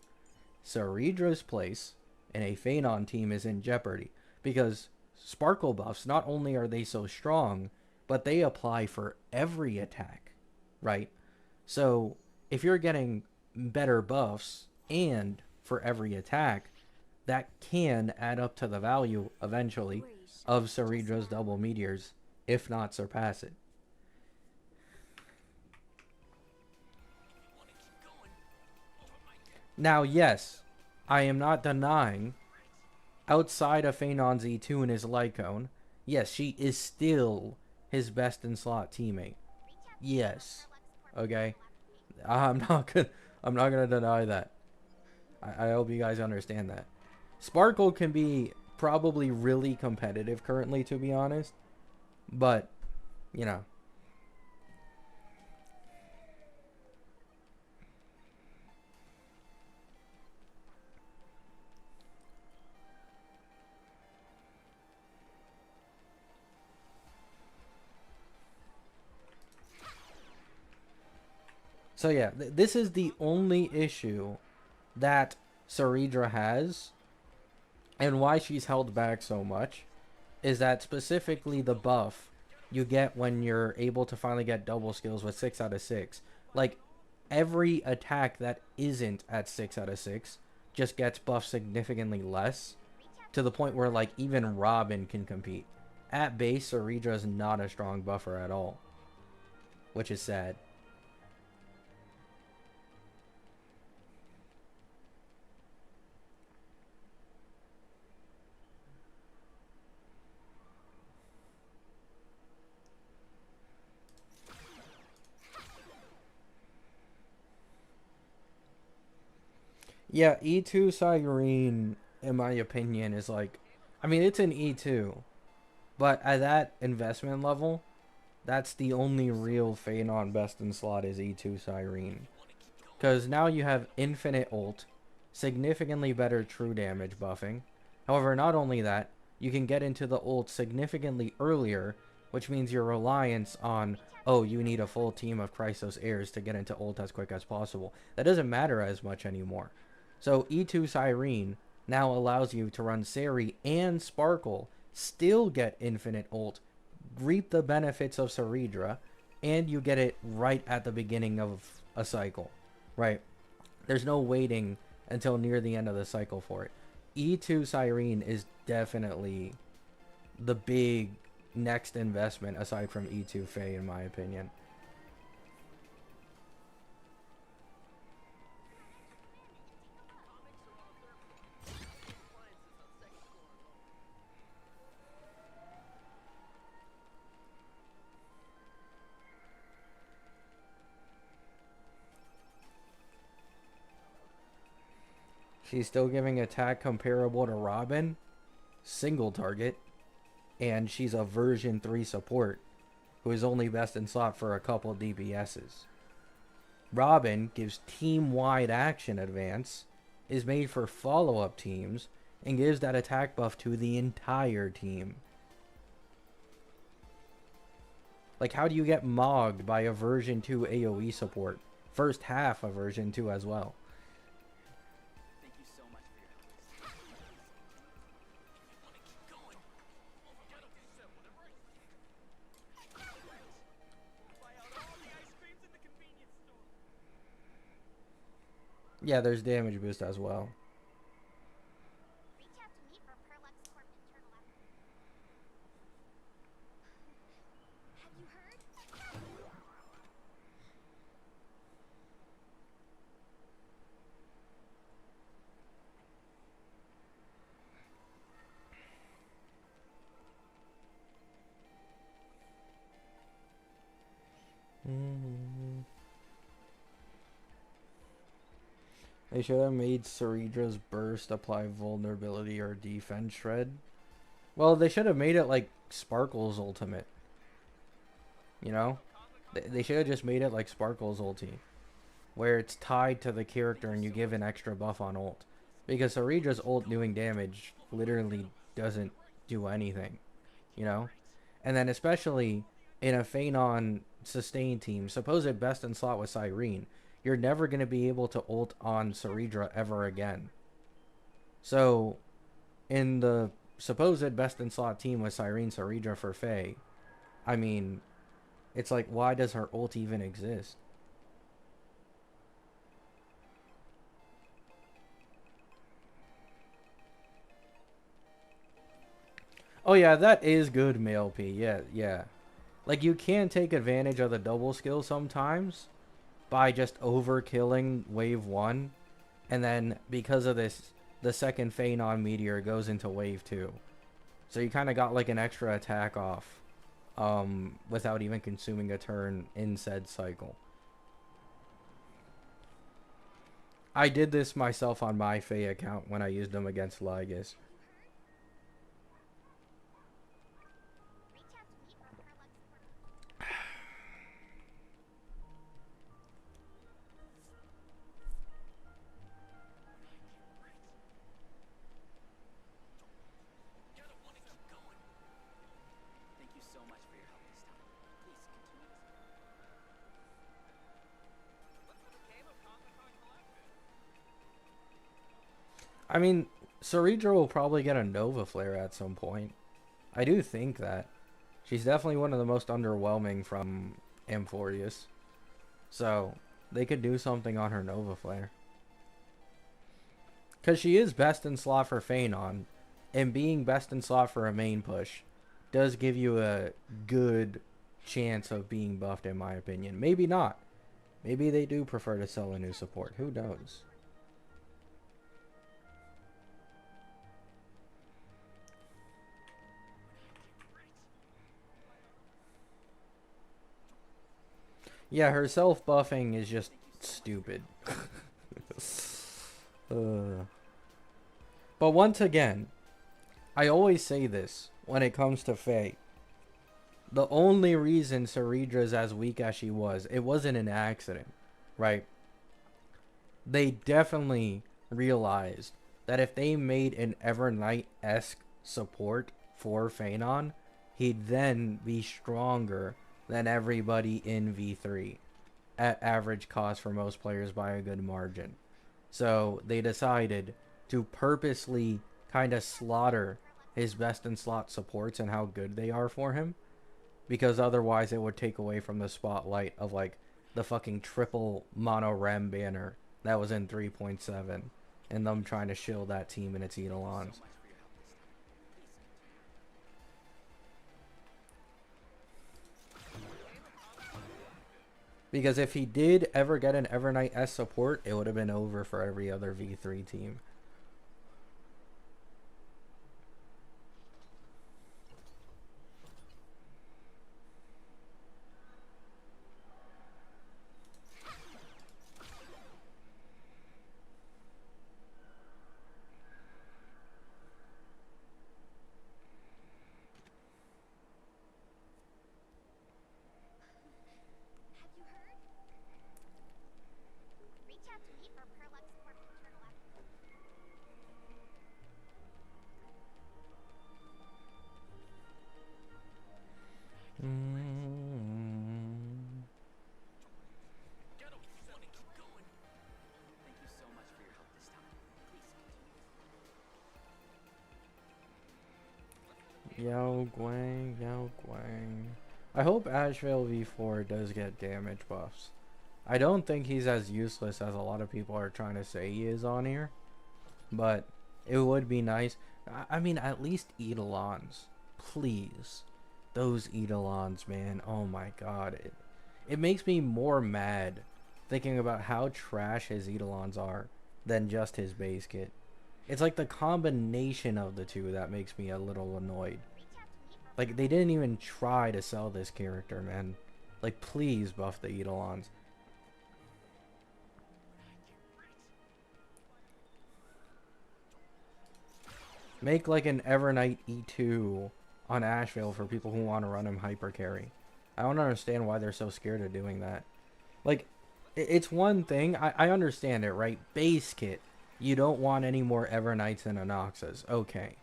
S2: Ceridra's place in a Phanon team is in jeopardy. Because Sparkle buffs, not only are they so strong, but they apply for every attack, right? So, if you're getting better buffs and for every attack, that can add up to the value eventually of Ceridra's double meteors, if not surpass it. Now, yes, I am not denying, outside of Phanon's E2 and his Lycone, yes, she is still his best in slot teammate. Yes. Okay? I'm not gonna deny that. I hope you guys understand that. Sparkle can be probably really competitive currently, to be honest. But, you know. So yeah, this is the only issue that Ceridra has, and why she's held back so much, is that specifically the buff you get when you're able to finally get double skills with 6 out of 6. Like, every attack that isn't at 6 out of 6 just gets buffed significantly less, to the point where, like, even Robin can compete. At base, Ceridra is not a strong buffer at all, which is sad. Yeah, E2 Cyrene, in my opinion, is like... I mean, it's an E2. But at that investment level, that's the only real Phanon best in slot is E2 Cyrene. Because now you have infinite ult, significantly better true damage buffing. However, not only that, you can get into the ult significantly earlier, which means your reliance on, oh, you need a full team of Chrysos heirs to get into ult as quick as possible. That doesn't matter as much anymore. So E2 Cyrene now allows you to run Seri and Sparkle, still get infinite ult, reap the benefits of Ceridra, and you get it right at the beginning of a cycle, right? There's no waiting until near the end of the cycle for it. E2 Cyrene is definitely the big next investment aside from E2 Faye, in my opinion. She's still giving attack comparable to Robin, single target, and she's a version 3 support who is only best in slot for a couple DPSs. Robin gives team-wide action advance, is made for follow-up teams, and gives that attack buff to the entire team. Like, how do you get mogged by a version 2 AoE support? First half of version 2 as well.
S5: Thank you so much for your help this time.
S2: Yeah, there's damage boost as well.
S6: Reach out to me for Perlux Corp internal Have you heard?
S2: They should have made Ceridra's burst apply vulnerability or defense shred. Well, they should have made it like Sparkle's ultimate. You know? They should have just made it like Sparkle's ulti, where it's tied to the character and you give an extra buff on ult. Because Ceridra's ult doing damage literally doesn't do anything, you know? And then especially in a Phanon sustain team, suppose it best in slot with Cyrene, you're never going to be able to ult on Ceridra ever again. So, in the supposed best in slot team with Cyrene Ceridra for Faye, I mean, it's like, why does her ult even exist? Oh yeah, that is good, Male P. Yeah, yeah. Like, you can take advantage of the double skill sometimes by just overkilling wave 1. And then, because of this, the second Phanon Meteor goes into wave 2. So you kind of got like an extra attack off without even consuming a turn in said cycle. I did this myself on my Faye account when I used them against Lygus.
S6: Reach out to me for Perlux Corp.
S5: Thank you so much for your help this time. Please continue this.
S2: I mean, Ceridra will probably get a Nova Flare at some point. I do think that. She's definitely one of the most underwhelming from Amphorius. So, they could do something on her Nova Flare. Because she is best in slot for Phanon. And being best in slot for a main push does give you a good chance of being buffed, in my opinion. Maybe not. Maybe they do prefer to sell a new support. Who knows? Yeah, her self-buffing is just stupid. But once again, I always say this when it comes to Faye. The only reason Ceridra's as weak as she was, it wasn't an accident, right? They definitely realized that if they made an Evernight-esque support for Phanon, he'd then be stronger than everybody in V3 at average cost for most players by a good margin. So they decided to purposely kind of slaughter his best in slot supports and how good they are for him, because otherwise it would take away from the spotlight of like the fucking triple mono rem banner that was in 3.7 and them trying to shield that team in its Eidolons. Because if he did ever get an Evernight S support, it would have been over for every other V3 team.
S6: Have you heard?
S4: Get him! Keep going!
S5: Thank you so much for your help this time. Please continue.
S2: Yao Guang, Yao Guang. I hope Ashvale V4 does get damage buffs. I don't think he's as useless as a lot of people are trying to say he is on here. But it would be nice. I mean, at least Eidolons. Please. Those Eidolons, man. Oh my god. It makes me more mad thinking about how trash his Eidolons are than just his base kit. It's like the combination of the two that makes me a little annoyed. Like, they didn't even try to sell this character, man. Like, please buff the Eidolons. Make like an Evernight E2 on Ashvale for people who want to run him hyper carry. I don't understand why they're so scared of doing that. Like, it's one thing. I understand it, right? Base kit. You don't want any more Evernights and Anoxas. Okay.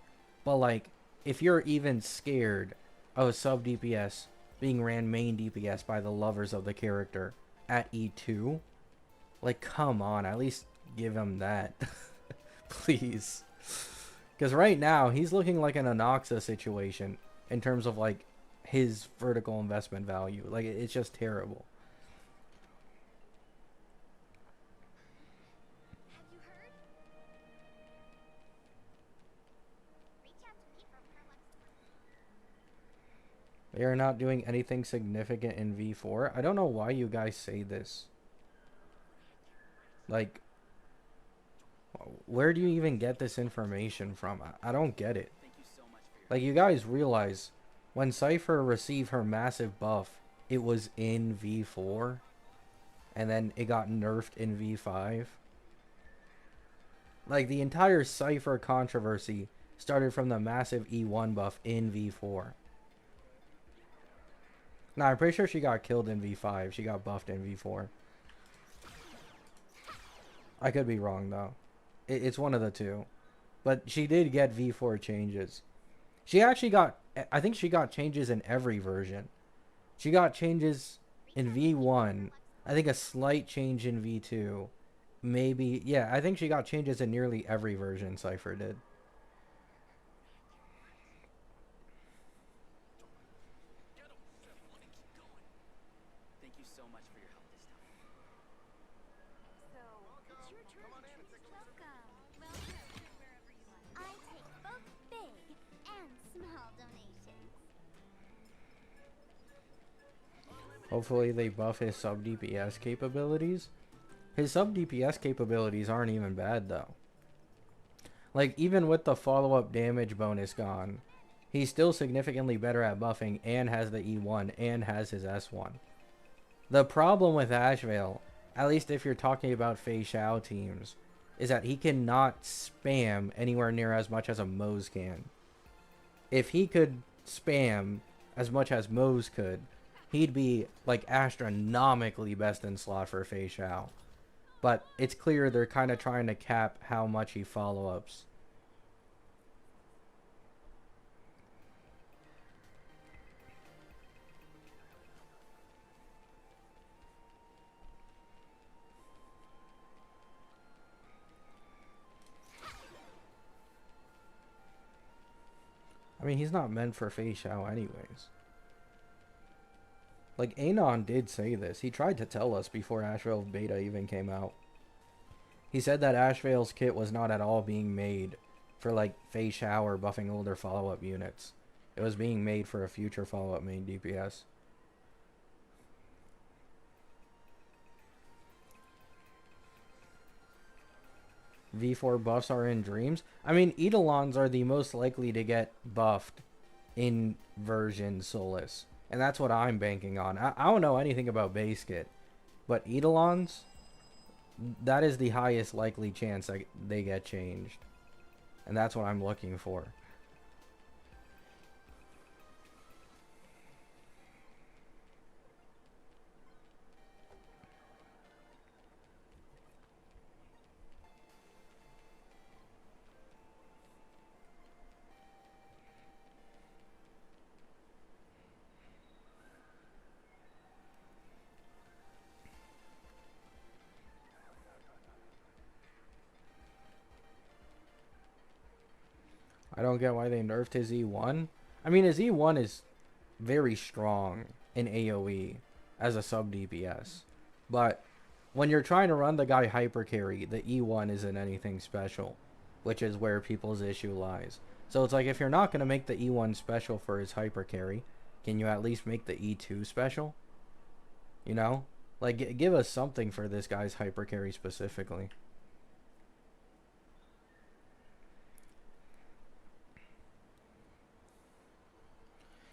S2: But like, if you're even scared of a sub DPS being ran main DPS by the lovers of the character at E2, like, come on. At least give him that. Please. Because right now, he's looking like an Anoxa situation in terms of, like, his vertical investment value. Like, it's just terrible.
S1: Have you heard? Reach out to me for perlex.
S2: They are not doing anything significant in V4. I don't know why you guys say this. Like, where do you even get this information from? I don't get it.
S5: Thank you so much for your
S2: Like, you guys realize when Cypher received her massive buff, it was in V4, and then it got nerfed in V5. Like, the entire Cypher controversy started from the massive E1 buff in V4. Nah, I'm pretty sure she got killed in V5. She got buffed in V4. I could be wrong, though. It's one of the two. But she did get V4 changes. She actually got... I think she got changes in every version. She got changes in V1. I think a slight change in V2. Maybe... Yeah, I think she got changes in nearly every version Cypher did.
S4: Get him! Keep going!
S5: Thank you so much for your help this time.
S1: So, it's your turn to choose. Welcome. Wherever you like.
S6: I take both big and small donations.
S2: Hopefully they buff his sub DPS capabilities. His sub DPS capabilities aren't even bad though. Like, even with the follow-up damage bonus gone, he's still significantly better at buffing and has the E1 and has his S1. The problem with Ashvale, at least if you're talking about Fei Xiao teams, is that he cannot spam anywhere near as much as a Moze can. If he could spam as much as Moze could, he'd be like astronomically best in slot for Fei Xiao. But it's clear they're kind of trying to cap how much he follow-ups. I mean, he's not meant for Fei Xiao anyways. Like, Anon did say this. He tried to tell us before Ashvale Beta even came out. He said that Ashvale's kit was not at all being made for, like, Fei Xiao or buffing older follow-up units. It was being made for a future follow-up main DPS. V4 buffs are in dreams. I mean, Eidolons are the most likely to get buffed in version Solus. And that's what I'm banking on. I don't know anything about base kit. But Eidolons, that is the highest likely chance that they get changed. And that's what I'm looking for. I don't get why they nerfed his E1. I mean, his E1 is very strong in AoE as a sub DPS. But when you're trying to run the guy hyper carry, the E1 isn't anything special, which is where people's issue lies. So it's like, if you're not going to make the E1 special for his hyper carry, can you at least make the E2 special? You know? Like, give us something for this guy's hyper carry specifically.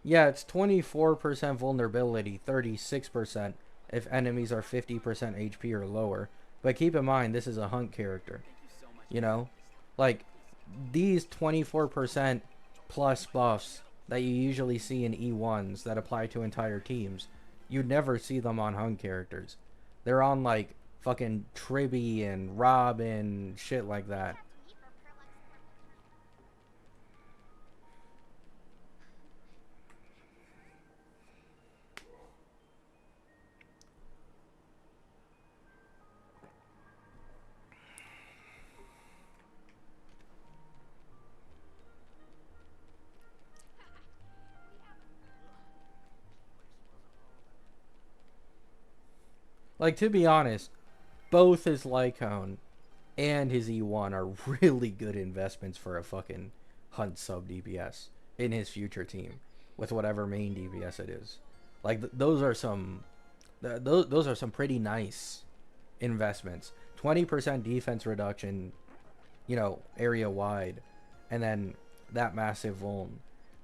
S2: Yeah, it's 24% vulnerability, 36% if enemies are 50% HP or lower. But keep in mind, this is a hunt character. You know? Like, these 24% plus buffs that you usually see in E1s that apply to entire teams, you'd never see them on hunt characters. They're on, like, fucking Tribby and Robin, shit like that. Like, to be honest, both his Lycone and his E1 are really good investments for a fucking hunt sub DPS in his future team with whatever main DPS it is. Like, those are some those are some pretty nice investments. 20% defense reduction, you know, area wide, and then that massive vuln.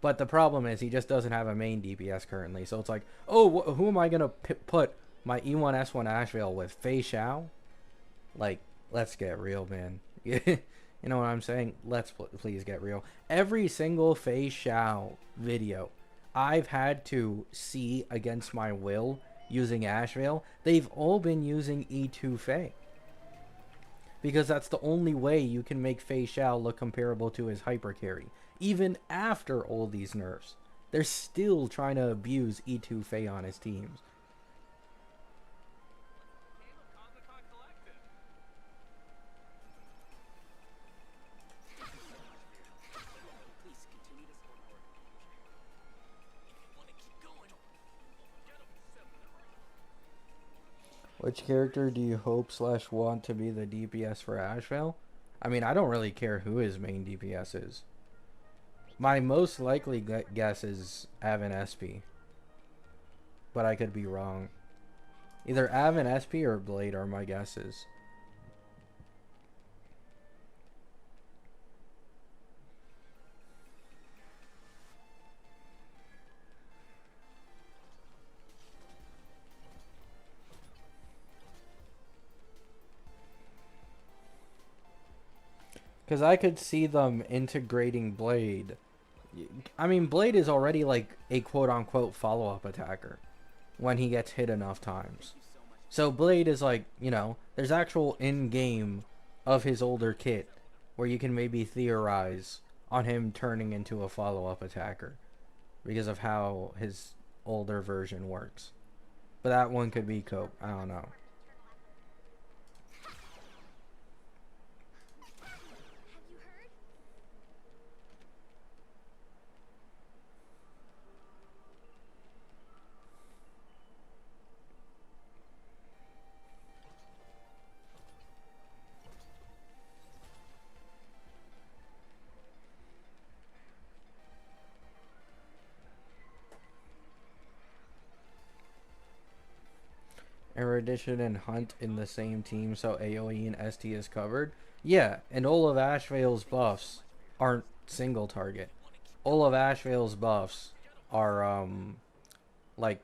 S2: But the problem is he just doesn't have a main DPS currently. So it's like, oh, who am I gonna put my E1 S1 Ashvale with? Fei Xiao? Like, let's get real, man. You know what I'm saying? Let's please get real. Every single Fei Xiao video I've had to see against my will using Ashvale, they've all been using E2 Fei. Because that's the only way you can make Fei Xiao look comparable to his hyper carry. Even after all these nerfs, they're still trying to abuse E2 Fei on his teams. Which character do you hope / want to be the DPS for Ashvale? I mean, I don't really care who his main DPS is. My most likely guess is Avon SP. But I could be wrong. Either Avon SP or Blade are my guesses. Because I could see them integrating Blade. I mean, Blade is already like a quote-unquote follow-up attacker when he gets hit enough times. So Blade is like, you know, there's actual in-game of his older kit where you can maybe theorize on him turning into a follow-up attacker because of how his older version works. But that one could be cope. I don't know. Erudition and Hunt in the same team so AoE and ST is covered? Yeah, and all of Ashvale's buffs aren't single target. All of Ashvale's buffs are, like,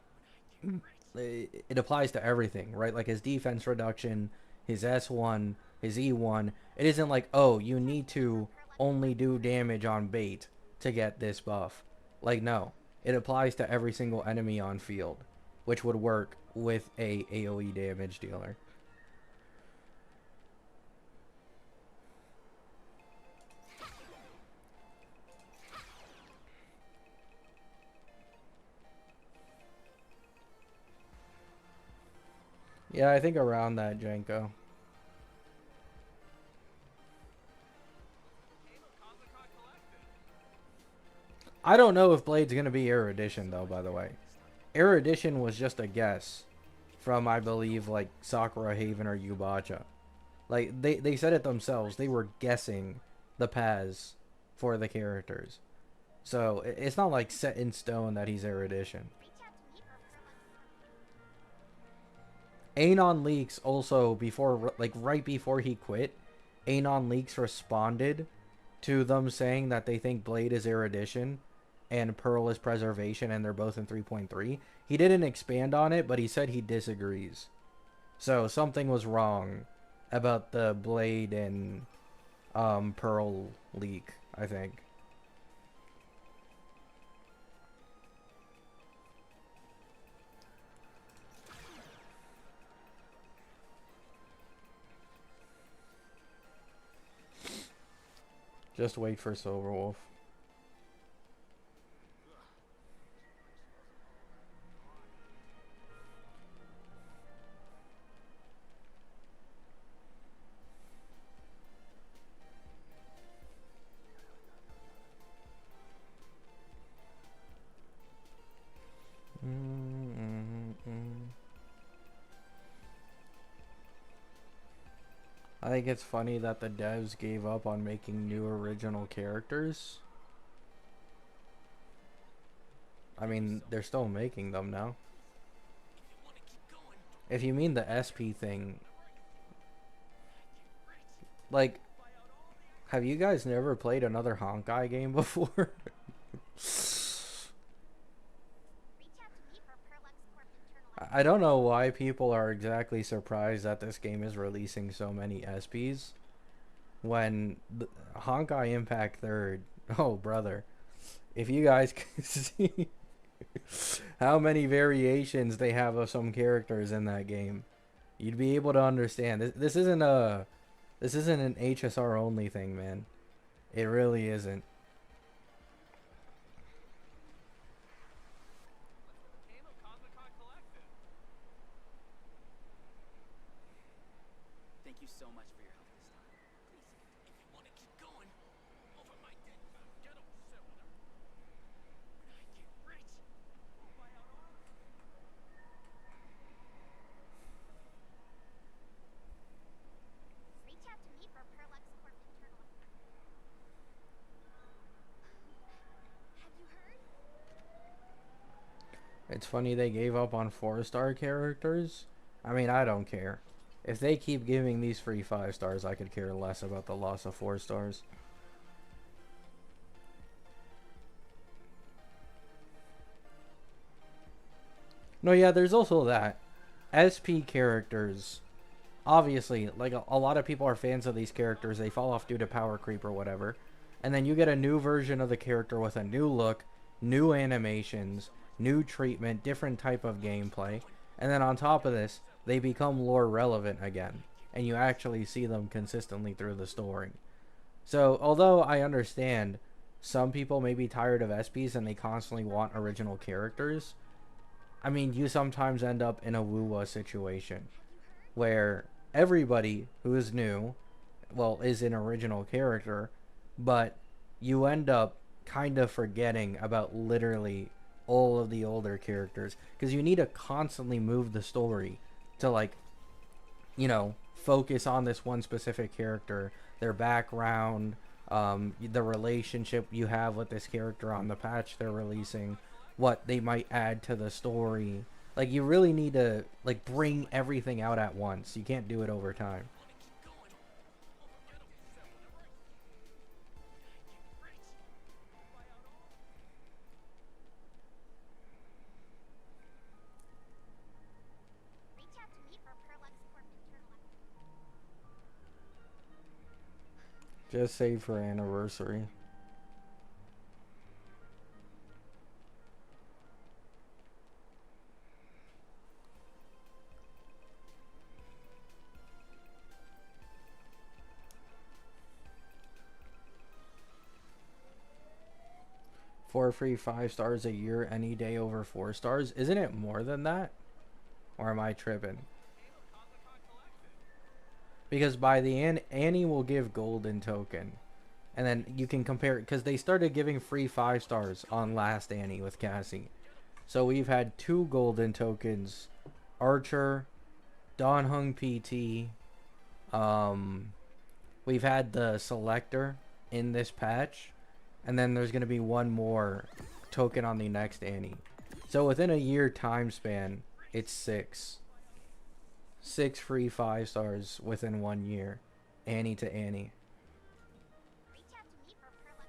S2: it applies to everything, right? Like his defense reduction, his S1, his E1. It isn't like, oh, you need to only do damage on bait to get this buff. Like, no. It applies to every single enemy on field, which would work with a AoE damage dealer. Yeah, I think around that, Jenko. I don't know if Blade's gonna be Erudition though, by the way. Erudition was just a guess from, I believe, like Sakura Haven or Yubacha. Like they said it themselves. They were guessing the paths for the characters. So it's not like set in stone that he's Erudition. Anon Leaks also, before, like right before he quit, Anon Leaks responded to them saying that they think Blade is Erudition and Pearl is Preservation, and they're both in 3.3. He didn't expand on it, but he said he disagrees. So something was wrong about the Blade and Pearl leak, I think. Just wait for Silverwolf. I think it's funny that the devs gave up on making new original characters. I mean, they're still making them now. If you mean the SP thing, like, have you guys never played another Honkai game before? I don't know why people are exactly surprised that this game is releasing so many SPs when Honkai Impact 3rd, oh brother, if you guys could see how many variations they have of some characters in that game, you'd be able to understand. This isn't an HSR only thing, man. It really isn't.
S5: Thank you so much for your help this time. Please, if you want to keep going, over my dead get up, cylinder. When I get rich, I'll buy out all.
S6: Reach out to me for Perlex Corp internal. Have you heard?
S2: It's funny they gave up on 4-star characters. I mean, I don't care. If they keep giving these free 5 stars, I could care less about the loss of 4 stars. No, yeah, there's also that. SP characters, obviously, like a lot of people are fans of these characters. They fall off due to power creep or whatever. And then you get a new version of the character with a new look, new animations, new treatment, different type of gameplay. And then on top of this, they become lore relevant again, and you actually see them consistently through the story. So, although I understand some people may be tired of SPs and they constantly want original characters, I mean, you sometimes end up in a woo-wah situation where everybody who is new, well, is an original character, but you end up kind of forgetting about literally all of the older characters, because you need to constantly move the story to, like, you know, focus on this one specific character, their background, the relationship you have with this character on the patch they're releasing, what they might add to the story. Like, you really need to, like, bring everything out at once. You can't do it over time. Just save for anniversary. For free 5 stars a year any day over 4 stars. Isn't it more than that? Or am I tripping? Because by the end, Annie will give golden token. And then you can compare it because they started giving free 5 stars on Last Annie with Cassie. So we've had 2 golden tokens, Archer, Don Hung PT. We've had the Selector in this patch, and then there's going to be 1 more token on the next Annie. So within a year time span, it's 6. 6 free 5 stars within 1 year, Annie to Annie.
S6: Reach out to me for Perlux.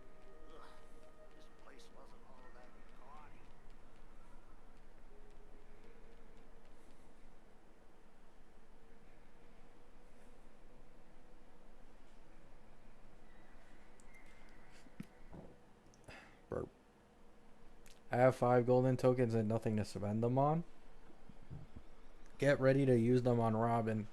S6: Have you heard?
S5: This place wasn't all that gaudy.
S2: Burp. I have 5 golden tokens and nothing to spend them on. Get ready to use them on Robin.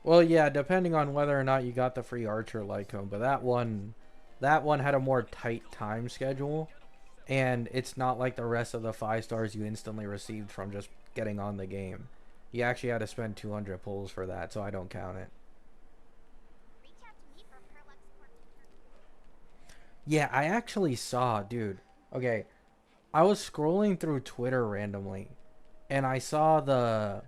S2: Well, yeah, depending on whether or not you got the free Archer Lycone, but that one had a more tight time schedule, and it's not like the rest of the 5 stars you instantly received from just getting on the game. You actually had to spend 200 pulls for that, so I don't count it.
S6: Reach out to me for Perlux.
S2: Yeah, I actually saw, dude. Okay, I was scrolling through Twitter randomly, and I saw the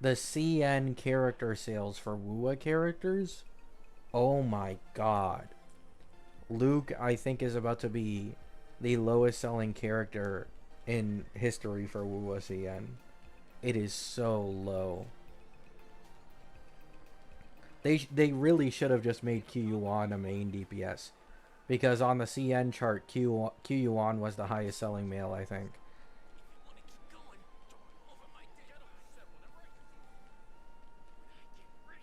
S2: CN character sales for WUA characters. Oh my god. Luke, I think, is about to be the lowest selling character in history for WUA CN. It is so low. They really should have just made Qyuan a main DPS. Because on the CN chart, Qyuan was the highest selling male, I think.
S5: Want to keep going? Over my dead. Get upset whenever I get rich.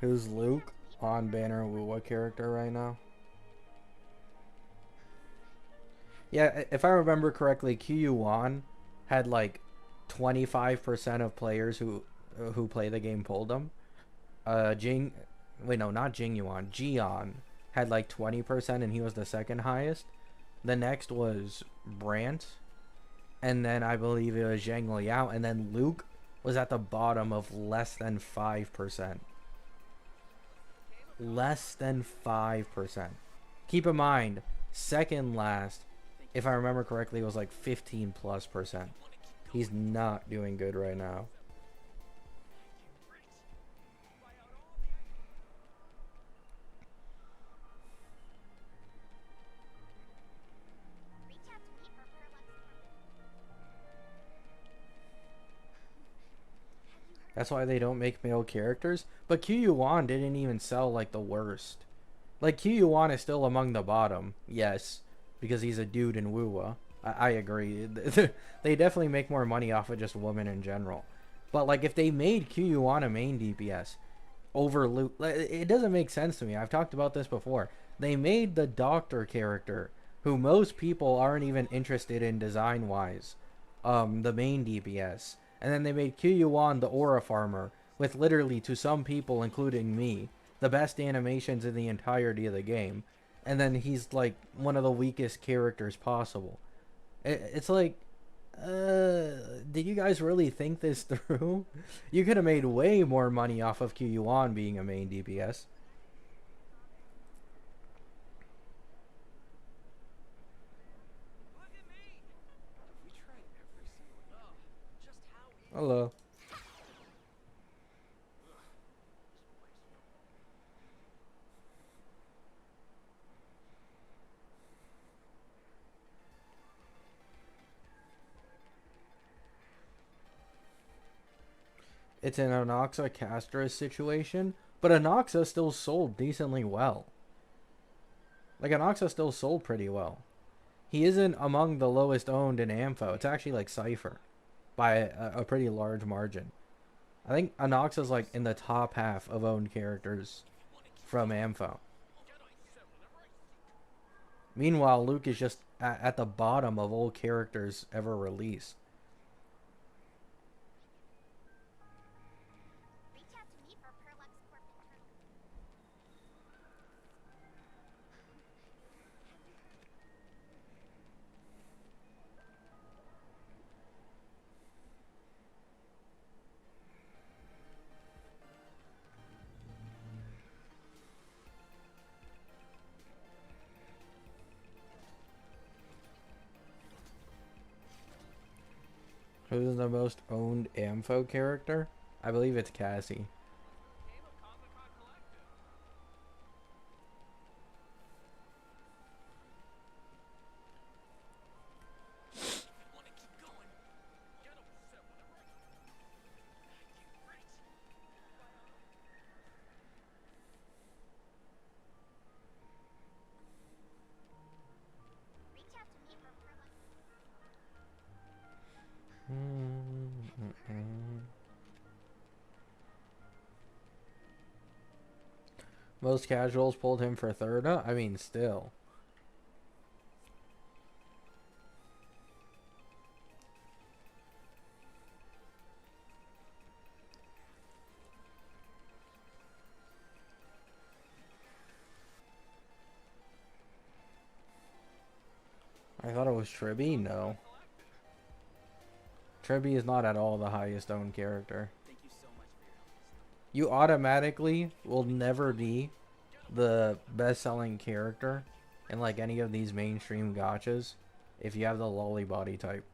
S2: Who's Luke on banner WUA character right now? Yeah, if I remember correctly, Qyuan had like 25% of players who play the game pulled him. Wait, no, not Jingyuan. Jian had like 20% and he was the second highest. The next was Brant, and then I believe it was Zhang Liao, and then Luke was at the bottom of less than 5%. Less than 5%. Keep in mind, second last, if I remember correctly, was like 15+%. He's not doing good right now.
S6: Reach out to me for Perlux.
S2: That's why they don't make male characters. But Qyuan didn't even sell like the worst. Like Qyuan is still among the bottom, yes, because he's a dude in WUA. I agree. They definitely make more money off of just women in general. But like if they made Qyuan a main DPS over Luke, it doesn't make sense to me. I've talked about this before. They made the doctor character, who most people aren't even interested in design wise, the main DPS. And then they made Qyuan the aura farmer, with literally, to some people, including me, the best animations in the entirety of the game. And then he's like one of the weakest characters possible. It's like, did you guys really think this through? You could have made way more money off of Qyuan being a main DPS.
S4: Look at me! We tried every single. Oh, just how easy.
S2: Hello. It's an Anoxa Castra situation, but Anoxa still sold decently well. Like, Anoxa still sold pretty well. He isn't among the lowest owned in Ampho. It's actually like Cypher by a pretty large margin. I think Anoxa's like in the top half of owned characters from Ampho. Meanwhile, Luke is just at the bottom of all characters ever released. Who's the most owned Ampho character? I believe it's Cassie.
S5: Want to keep going? Get upset whenever I get rich.
S6: Reach out to me for promo.
S2: Most casuals pulled him for third. I mean, still. I thought it was Tribby. No. Tribby is not at all the highest owned character.
S5: Thank you so much for your help.
S2: You automatically will never be the best-selling character in like any of these mainstream gachas if you have the lolly body type.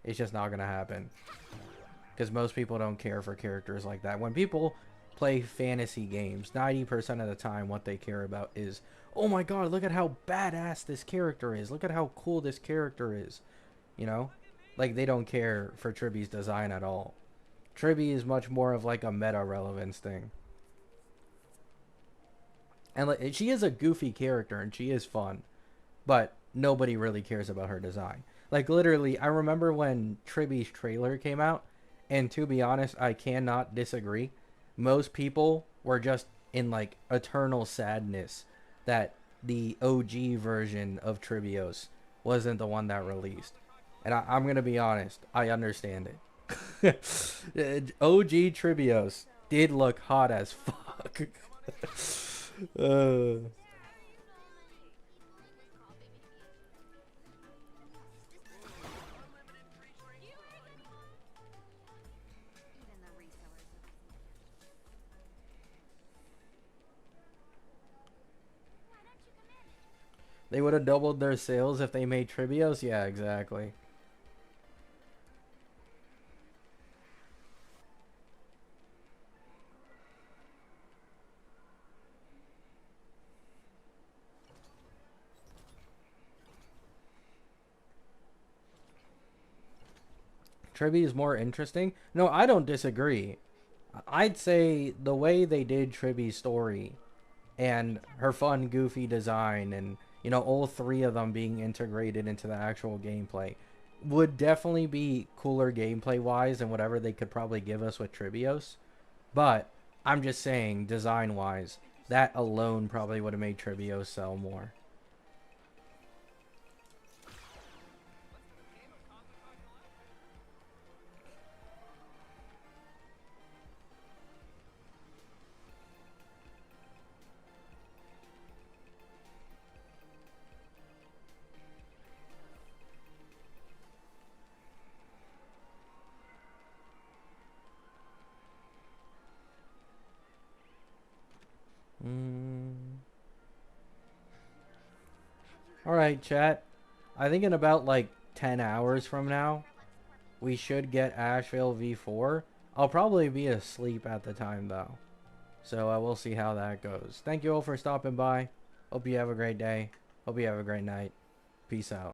S2: It's just not gonna happen because most people don't care for characters like that. When people play fantasy games, 90% of the time what they care about is, oh my god, look at how badass this character is, look at how cool this character is, you know, like they don't care for Tribby's design at all. Tribby is much more of like a meta relevance thing. And like, she is a goofy character and she is fun, but nobody really cares about her design. Like literally, I remember when Tribby's trailer came out, and to be honest, I cannot disagree. Most people were just in like eternal sadness that the OG version of Tribios wasn't the one that released. And I'm gonna be honest, I understand it. OG Tribios did look hot as fuck. uh,
S3: Even the resellers would be
S6: Why don't you come in?
S2: they would have doubled their sales if they made Tribios. Yeah, exactly. Tribby is more interesting. No, I don't disagree. I'd say the way they did Tribby's story and her fun, goofy design, and you know, all three of them being integrated into the actual gameplay would definitely be cooler gameplay wise than whatever they could probably give us with Tribios. But I'm just saying, design wise, that alone probably would have made Tribios sell more. Alright, chat. I think in about like 10 hours from now, we should get Asheville V4. I'll probably be asleep at the time though. So we'll see how that goes. Thank you all for stopping by. Hope you have a great day. Hope you have a great night. Peace out.